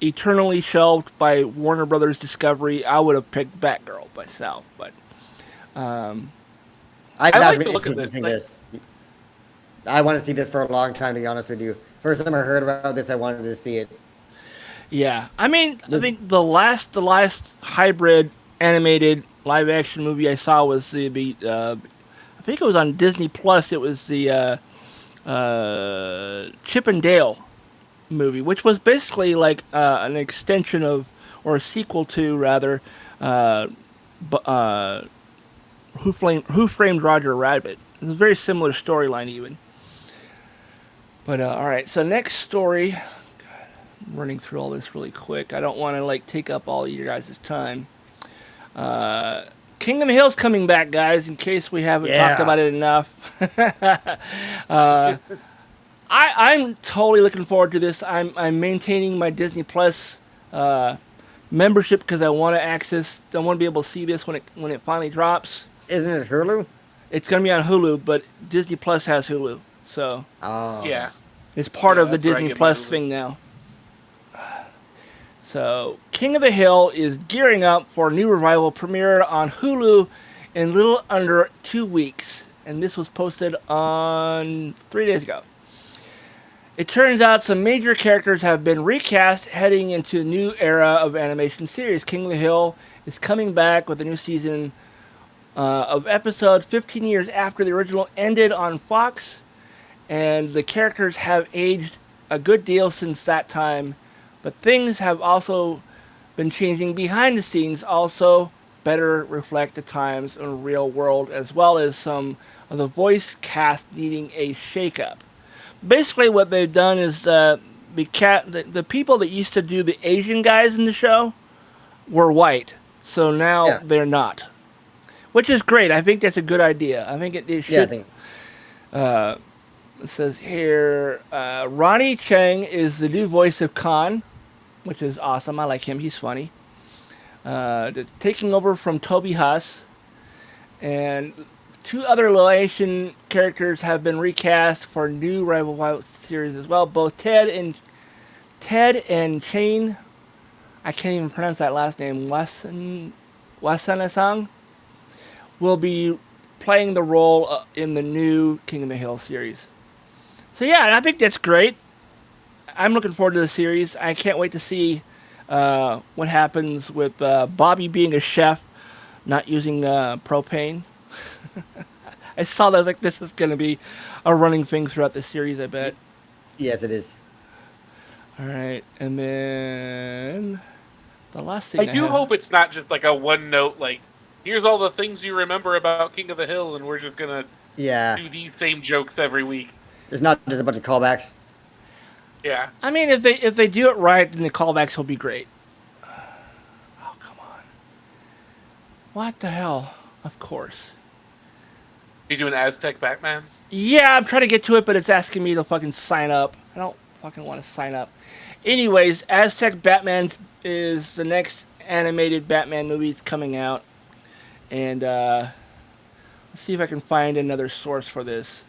eternally shelved by Warner Brothers Discovery, I would have picked Batgirl myself. But I like to look at this. I want to see this for a long time, to be honest with you. First time I heard about this, I wanted to see it. yeah, I mean, I think the last hybrid animated live action movie I saw was I think it was on Disney Plus. It was the Chip and Dale movie, which was basically like an extension of, or a sequel to rather, Who Framed Roger Rabbit. It's a very similar storyline even. But all right, so next story. God, I'm running through all this really quick. I don't want to like take up all your guys' time. Kingdom Hill's coming back, guys. In case we haven't talked about it enough. I'm totally looking forward to this. I'm maintaining my Disney Plus membership because I want to be able to see this when it finally drops. Isn't it Hulu? It's gonna be on Hulu, but Disney Plus has Hulu, so Yeah, it's part of the that's where I Disney get Plus my Hulu. thing now. So King of the Hill is gearing up for a new revival premiere on Hulu in little under 2 weeks, and this was posted on 3 days ago. It turns out some major characters have been recast heading into a new era of animation series. King of the Hill is coming back with a new season of episodes 15 years after the original ended on Fox, and the characters have aged a good deal since that time, but things have also been changing behind the scenes, also better reflect the times in the real world, as well as some of the voice cast needing a shakeup. Basically what they've done is the people that used to do the Asian guys in the show were white, so now they're not. Which is great. I think that's a good idea. I think it should. Yeah, it says here, Ronnie Chang is the new voice of Khan, which is awesome. I like him. He's funny. Taking over from Toby Huss. And 2 other Laotian characters have been recast for new rival series as well. Both Ted and Shane, I can't even pronounce that last name, Wasanasang, will be playing the role in the new King of the Hill series. So yeah, I think that's great. I'm looking forward to the series. I can't wait to see what happens with Bobby being a chef, not using propane. I saw that. I was like, this is going to be a running thing throughout the series, I bet. Yes, it is. All right, and then the last thing I do hope it's not just like a one note, like, here's all the things you remember about King of the Hill, and we're just gonna do these same jokes every week. There's not just a bunch of callbacks. Yeah. I mean, if they do it right, then the callbacks will be great. Oh, come on. What the hell? Of course. You doing Aztec Batman? Yeah, I'm trying to get to it, but it's asking me to fucking sign up. I don't fucking want to sign up. Anyways, Aztec Batman is the next animated Batman movie that's coming out. And let's see if I can find another source for this.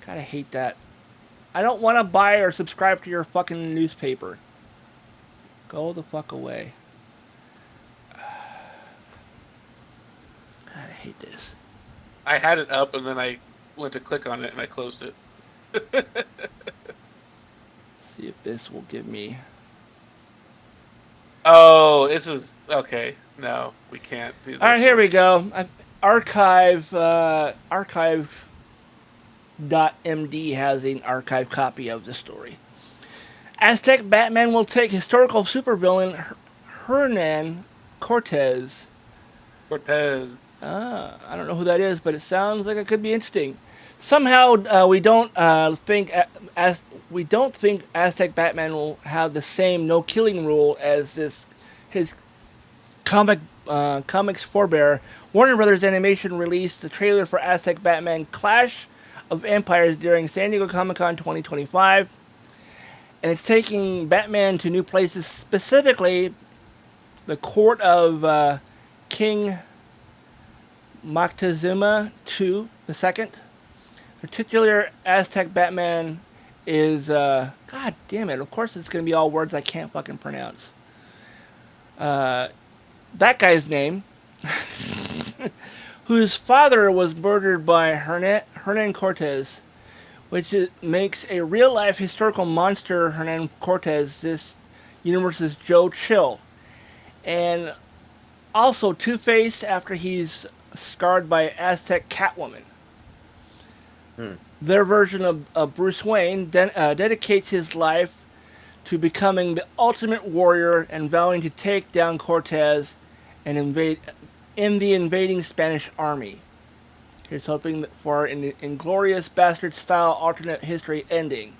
God, I hate that. I don't want to buy or subscribe to your fucking newspaper. Go the fuck away. God, I hate this. I had it up and then I went to click on it and I closed it. See if this will give me... Oh, this is... Okay. No, we can't do that. All right, here we go. Archive.md has an archive copy of the story. Aztec Batman will take historical supervillain Hernan Cortez. I don't know who that is, but it sounds like it could be interesting. Somehow we don't think Aztec Batman will have the same no killing rule as his comics forebear. Warner Brothers Animation released the trailer for Aztec Batman Clash of Empires during San Diego Comic-Con 2025, and it's taking Batman to new places. Specifically, the court of King Moctezuma II, the second. The titular Aztec Batman is, God damn it, of course it's going to be all words I can't fucking pronounce. That guy's name, whose father was murdered by Hernan Cortez, which makes a real-life historical monster Hernan Cortez this universe's Joe Chill. And also Two-Face after he's scarred by Aztec Catwoman. Their version of Bruce Wayne dedicates his life to becoming the ultimate warrior and vowing to take down Cortez and invade in the invading Spanish army. He's hoping for an inglorious bastard-style alternate history ending.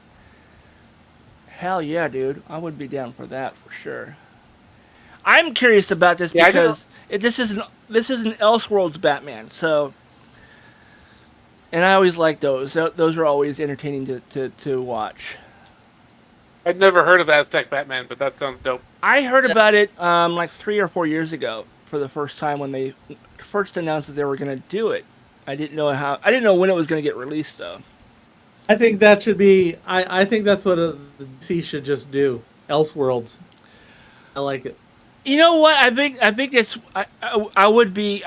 Hell yeah, dude. I would be down for that for sure. I'm curious about this because this is an Elseworlds Batman, so... And I always like those. Those are always entertaining to watch. I'd never heard of Aztec Batman, but that sounds dope. I heard about it like 3 or 4 years ago for the first time when they first announced that they were going to do it. I didn't know when it was going to get released though. I think that should be. I think that's what the DC should just do. Elseworlds. I like it. You know what? I think it's. I would be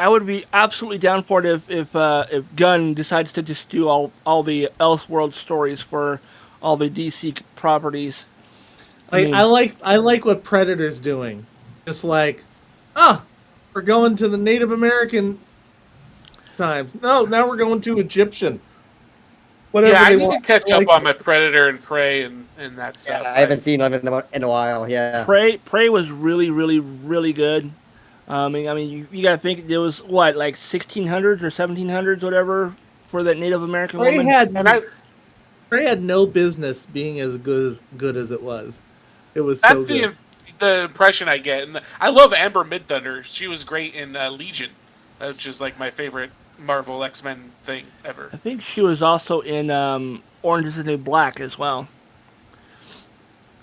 absolutely down for it if Gunn decides to just do all the Elseworld stories for all the DC properties. I like what Predator's doing. Just like, we're going to the Native American times. No, now we're going to Egyptian. Whatever I they need want. to catch up on my Predator and Prey and that stuff. Yeah, I haven't seen them in a while. Yeah. Prey was really, really, really good. I mean, you gotta think there was what, like 1600s or 1700s, whatever, for that Native American woman. Prey had no business being as good as it was. It was so good. The impression I get, and I love Amber Midthunder. She was great in Legion, which is like my favorite Marvel X-Men thing ever. I think she was also in Orange Is the New Black as well.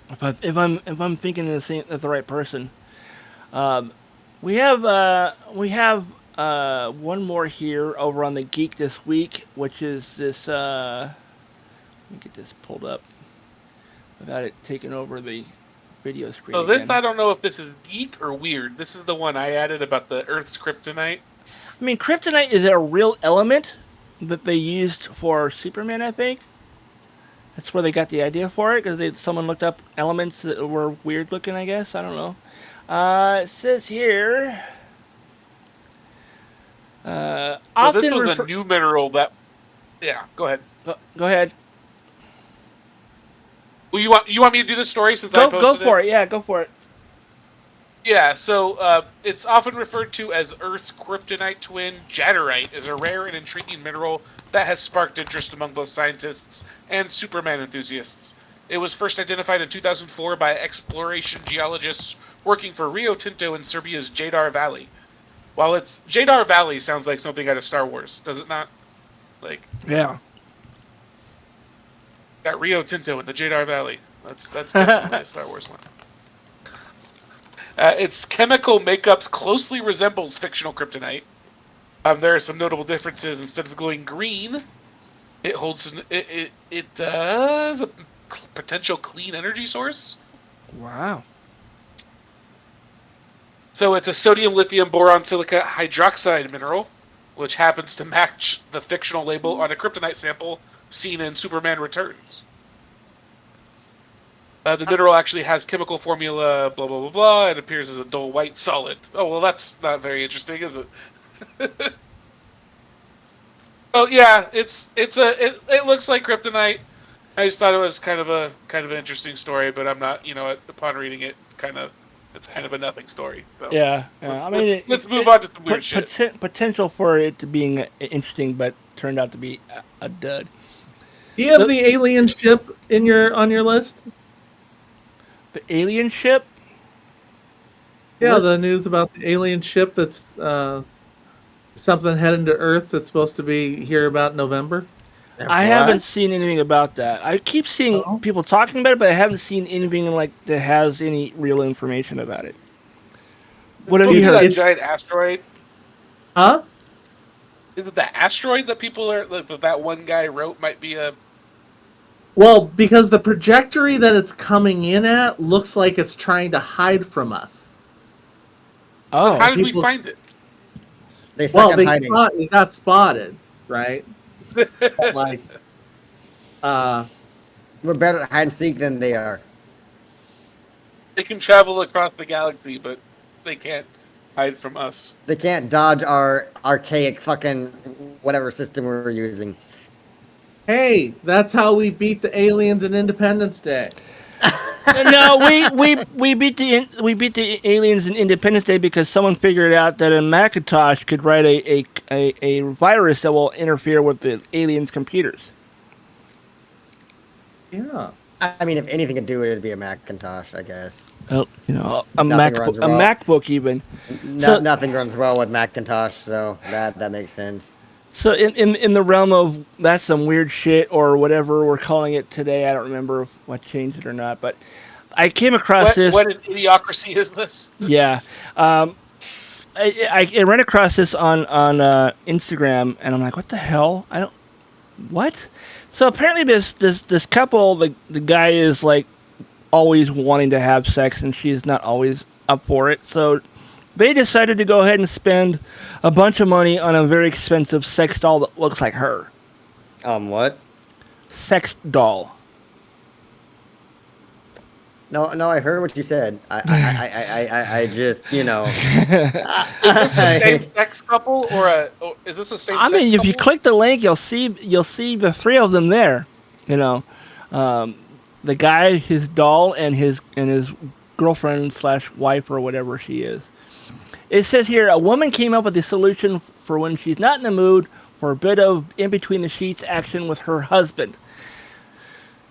If I'm thinking of the right person, we have one more here over on the Geek this week, which is this. Let me get this pulled up without it taking over the video screen. So this, again. I don't know if this is geek or weird. This is the one I added about the Earth's kryptonite. I mean, kryptonite is a real element that they used for Superman, I think. That's where they got the idea for it, because someone looked up elements that were weird looking, I guess. I don't know. It says here... So often this was a new mineral that... Yeah, go ahead. Go ahead. Well, you want me to do this story since I posted it? Go for it. Yeah, go for it. Yeah, so it's often referred to as Earth's kryptonite twin. Jadderite is a rare and intriguing mineral that has sparked interest among both scientists and Superman enthusiasts. It was first identified in 2004 by exploration geologists working for Rio Tinto in Serbia's Jadar Valley. While it's Jadar Valley sounds like something out of Star Wars, does it not? Yeah. Got Rio Tinto in the Jadar Valley. That's definitely a Star Wars one. Its chemical makeup closely resembles fictional kryptonite. There are some notable differences. Instead of glowing green, it holds it does a potential clean energy source. Wow. So it's a sodium, lithium, boron, silica hydroxide mineral, which happens to match the fictional label on a kryptonite sample seen in Superman Returns. The mineral actually has chemical formula, blah, blah, blah, blah. It appears as a dull white solid. Oh, well, that's not very interesting, is it? Oh, yeah, it looks like kryptonite. I just thought it was kind of an interesting story, but I'm not, upon reading it, it's kind of a nothing story. So. Yeah. I mean, let's move on to some weird shit. Potential for it to being interesting, but turned out to be a dud. Do you have the alien ship on your list? The alien ship? Yeah, the news about the alien ship that's something heading to Earth that's supposed to be here about November. I haven't seen anything about that. I keep seeing people talking about it, but I haven't seen anything that has any real information about it. What have Maybe you that heard? giant asteroid. Huh? Is it the asteroid that people are that one guy wrote might be a? Well, because the trajectory that it's coming in at looks like it's trying to hide from us. Oh, How did we people- find it? They suck Well, on hiding. it got spotted, right? Like, We're better at hide and seek than they are. They can travel across the galaxy, but they can't hide from us. They can't dodge our archaic fucking whatever system we're using. hey, that's how we beat the aliens in Independence Day. no, we beat the aliens in Independence Day because someone figured out that a Macintosh could write a virus that will interfere with the aliens' computers. Yeah. I mean, if anything could do it, it'd be a Macintosh, I guess. Oh, a Nothing runs wrong. MacBook even. Nothing runs well with Macintosh, so that makes sense. So in the realm of that's some weird shit or whatever we're calling it today, I don't remember what changed it or not, but I came across this. What an idiocracy is this? Yeah. I ran across this on Instagram, and I'm like, what the hell? What? So apparently this couple, the guy is like always wanting to have sex, and she's not always up for it. So they decided to go ahead and spend a bunch of money on a very expensive sex doll that looks like her. What? Sex doll. No, I heard what you said. I just, Is this a same-sex couple or is this a same-sex I mean, if you couple? click the link, you'll see the three of them there. The guy, his doll, and his girlfriend / wife or whatever she is. It says here, a woman came up with a solution for when she's not in the mood for a bit of in-between-the-sheets action with her husband.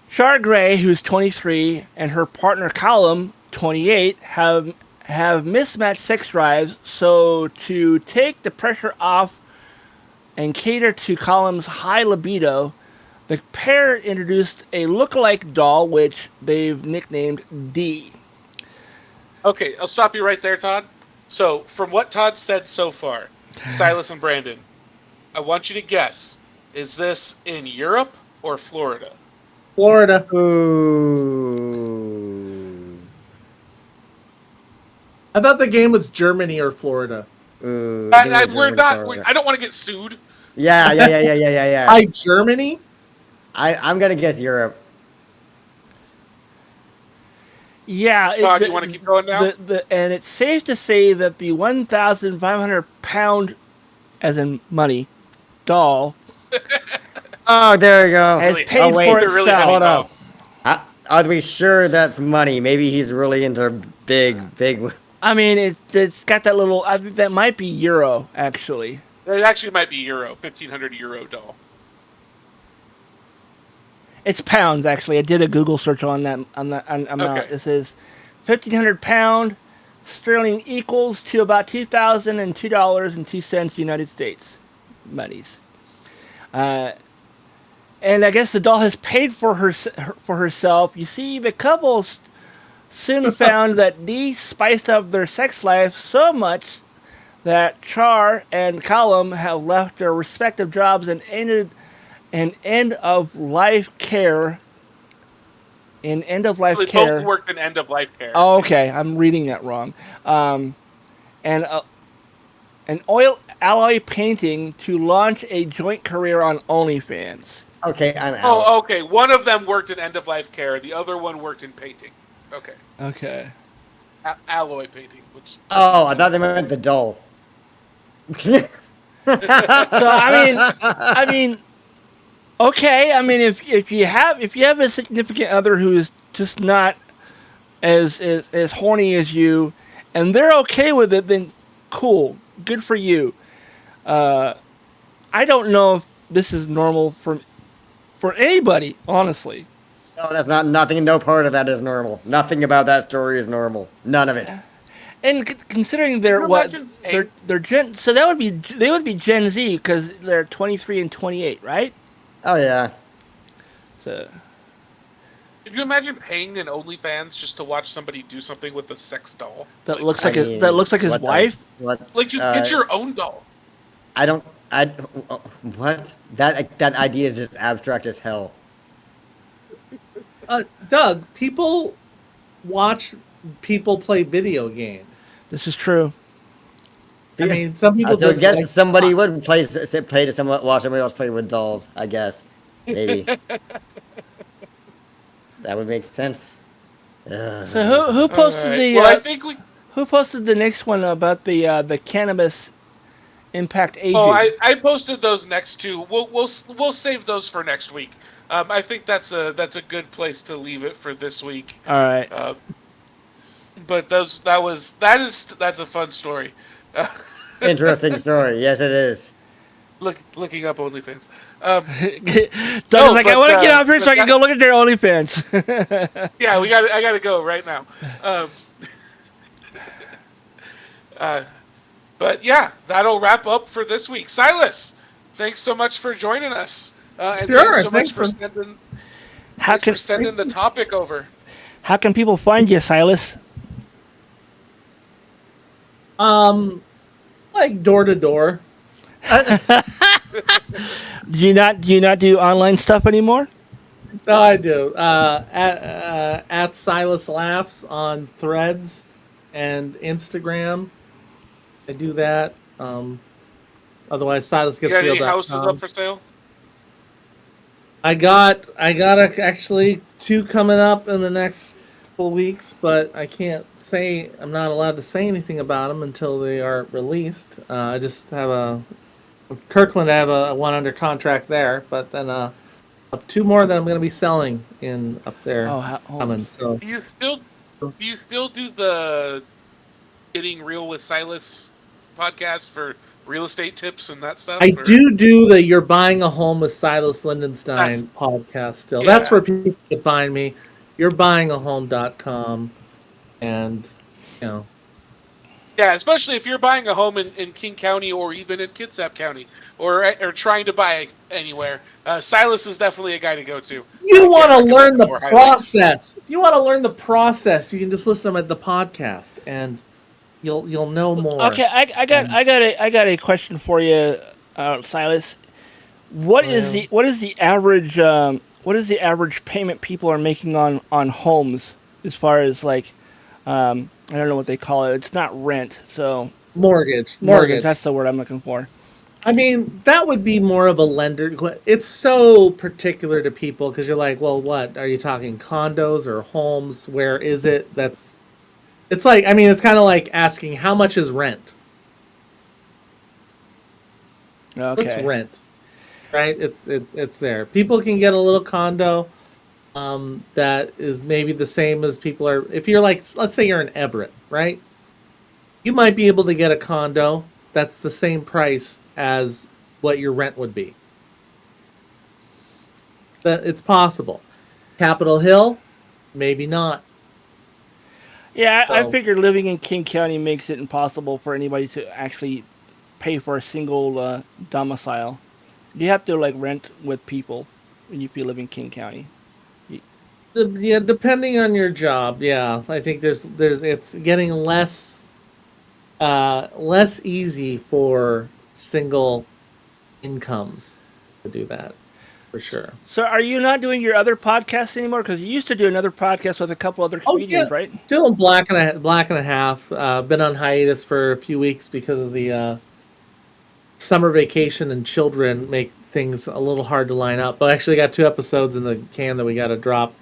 Char Gray, who's 23, and her partner Callum, 28, have mismatched sex drives, so to take the pressure off and cater to Callum's high libido, the pair introduced a look-alike doll, which they've nicknamed D. Okay, I'll stop you right there, Todd. So, from what Todd said so far, Silas and Brandon, I want you to guess, is this in Europe or Florida? Florida. Ooh. I thought the game was Germany or Florida. Ooh. We're not. I don't want to get sued. Yeah. By Germany? I'm gonna guess Europe. Yeah. Todd, you want to keep going now? And it's safe to say that the 1,500 pound, as in money, doll Oh, there you go. has Really? paid wait, for they're really itself. heavy. Hold up. Are we sure that's money? Maybe he's really into big. I mean, it's got that little. I think that might be euro, actually. It actually might be euro, 1,500 euro doll. It's pounds, actually. I did a Google search on that amount. Okay. It says 1,500 pound sterling equals to about $2,002.02 United States monies. And I guess the doll has paid for herself. You see, the couple soon found that Dee spiced up their sex life so much that Char and Callum have left their respective jobs and ended an end-of-life care. They both worked in end-of-life care. Oh, okay. I'm reading that wrong. And an oil alloy painting to launch a joint career on OnlyFans. Okay, I'm out. Oh, okay. One of them worked in end-of-life care. The other one worked in painting. Okay. Okay. Alloy painting. Which. Oh, I thought they meant the doll. So I mean, okay. I mean, if you have a significant other who is just not as horny as you, and they're okay with it, then cool, good for you. I don't know if this is normal for anybody, honestly. No, that's not nothing. No part of that is normal. Nothing about that story is normal. None of it. And considering they're Gen, so they would be Gen Z because they're 23 and 28, right? Oh yeah. So Could you imagine paying an OnlyFans just to watch somebody do something with a sex doll? That Like, looks I like his, mean, that looks like his what the- wife. what? like just get your own doll. I don't. I. What? That idea is just abstract as hell. Doug, people watch people play video games. This is true. I mean, some people So I just guess like somebody would play to someone, watch somebody else play with dolls. I guess maybe that would make sense. Ugh. So who posted Alright, the well, I think we. who posted the next one about the cannabis impact aging? Oh, I posted those next two. We'll save those for next week. I think that's a good place to leave it for this week. All right. But that's a fun story. Interesting story. Yes, it is. Looking up OnlyFans. Doug's like, I want to get off here so I can go look at their OnlyFans. Yeah, I gotta go right now. But yeah, that'll wrap up for this week. Silas, thanks so much for joining us. And Sure, thanks so much for thanks sending the topic over. How can people find you, Silas? like door to door. Do you not do online stuff anymore? No, I do. At Silas Laughs on Threads and Instagram. I do that. Otherwise, Silas You gets got any real. houses up for sale? I got actually 2 coming up in the next couple weeks, but I can't say, I'm not allowed to say anything about them until they are released. I just have Kirkland, I have a one under contract there, but then 2 more that I'm going to be selling in up there coming. So Do you still do the Getting Real with Silas podcast for real estate tips and that stuff? I do the You're Buying a Home with Silas Lindenstein podcast still. Yeah. That's where people can find me. you'rebuyingahome.com. And, you know. Yeah, especially if you're buying a home in King County or even in Kitsap County or trying to buy anywhere. Silas is definitely a guy to go to. You want to learn the more highly. process. You want to learn the process. You can just listen to them at the podcast, and you'll know more. Okay, I got a question for you, Silas. What is the average payment people are making on homes as far as like I don't know what they call it. It's not rent, so Mortgage. That's the word I'm looking for. I mean, that would be more of a lender. It's so particular to people because you're like, well, what are you talking, condos or homes? Where is it? It's like, I mean, it's kind of like asking how much is rent. Okay. What's rent? Right? It's there. People can get a little condo that is maybe the same as people are. If you're like, let's say you're in Everett, right? You might be able to get a condo that's the same price as what your rent would be. It's possible. Capitol Hill, maybe not. Yeah, So- I figured living in King County makes it impossible for anybody to actually pay for a single domicile. You have to like rent with people if you live in King County. Yeah, depending on your job, yeah, I think there's it's getting less easy for single incomes to do that, for sure. So are you not doing your other podcast anymore? Because you used to do another podcast with a couple other comedians, right? Doing black and a half. Been on hiatus for a few weeks because of the summer vacation and children make things a little hard to line up. But I actually got 2 episodes in the can that we got to drop.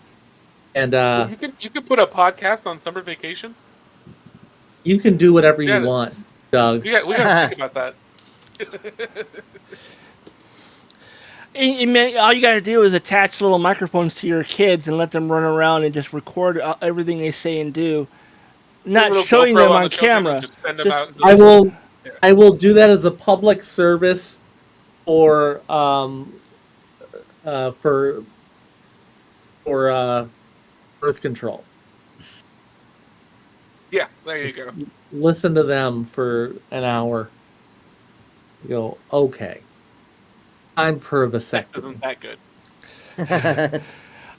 And you could put a podcast on summer vacation. you can do whatever you Yeah. want, Doug. We got to think about that. All you got to do is attach little microphones to your kids and let them run around and just record everything they say and do, not showing them on camera. Just send them out. I will do that as a public service for birth control. Yeah, there you go. Listen to them for an hour. You go, okay. Time for a vasectomy. Isn't that good?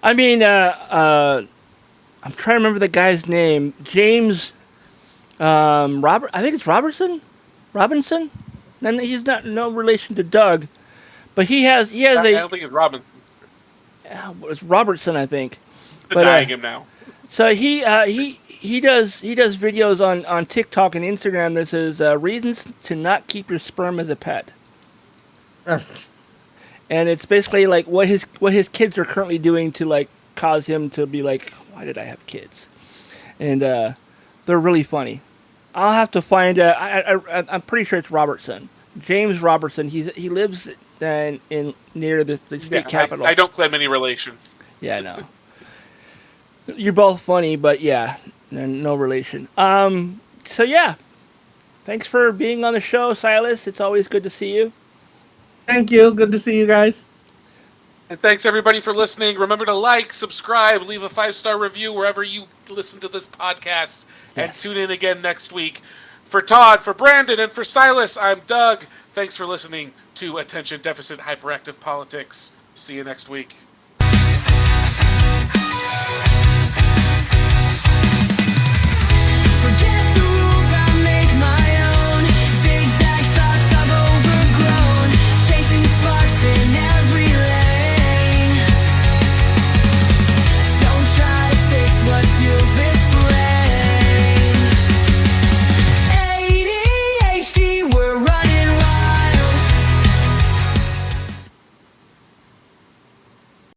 I mean, I'm trying to remember the guy's name. James, Robert. I think it's Robinson. And he's not no relation to Doug, but he has I don't think it's Robin. it's Robertson, I think. Denying him now. So he does videos on TikTok and Instagram that says reasons to not keep your sperm as a pet. And it's basically like what his kids are currently doing to like cause him to be like, why did I have kids? And they're really funny. I'll have to find. I'm pretty sure it's Robertson, James Robertson. He lives in near the state capital. I don't claim any relation. Yeah, I know. You're both funny, but yeah, no relation. So yeah, thanks for being on the show, Silas. It's always good to see you. Thank you. Good to see you guys. And thanks everybody for listening. Remember to like, subscribe, leave a 5-star review wherever you listen to this podcast. And tune in again next week. For Todd, for Brandon, and for Silas, I'm Doug. Thanks for listening to Attention Deficit Hyperactive Politics. See you next week.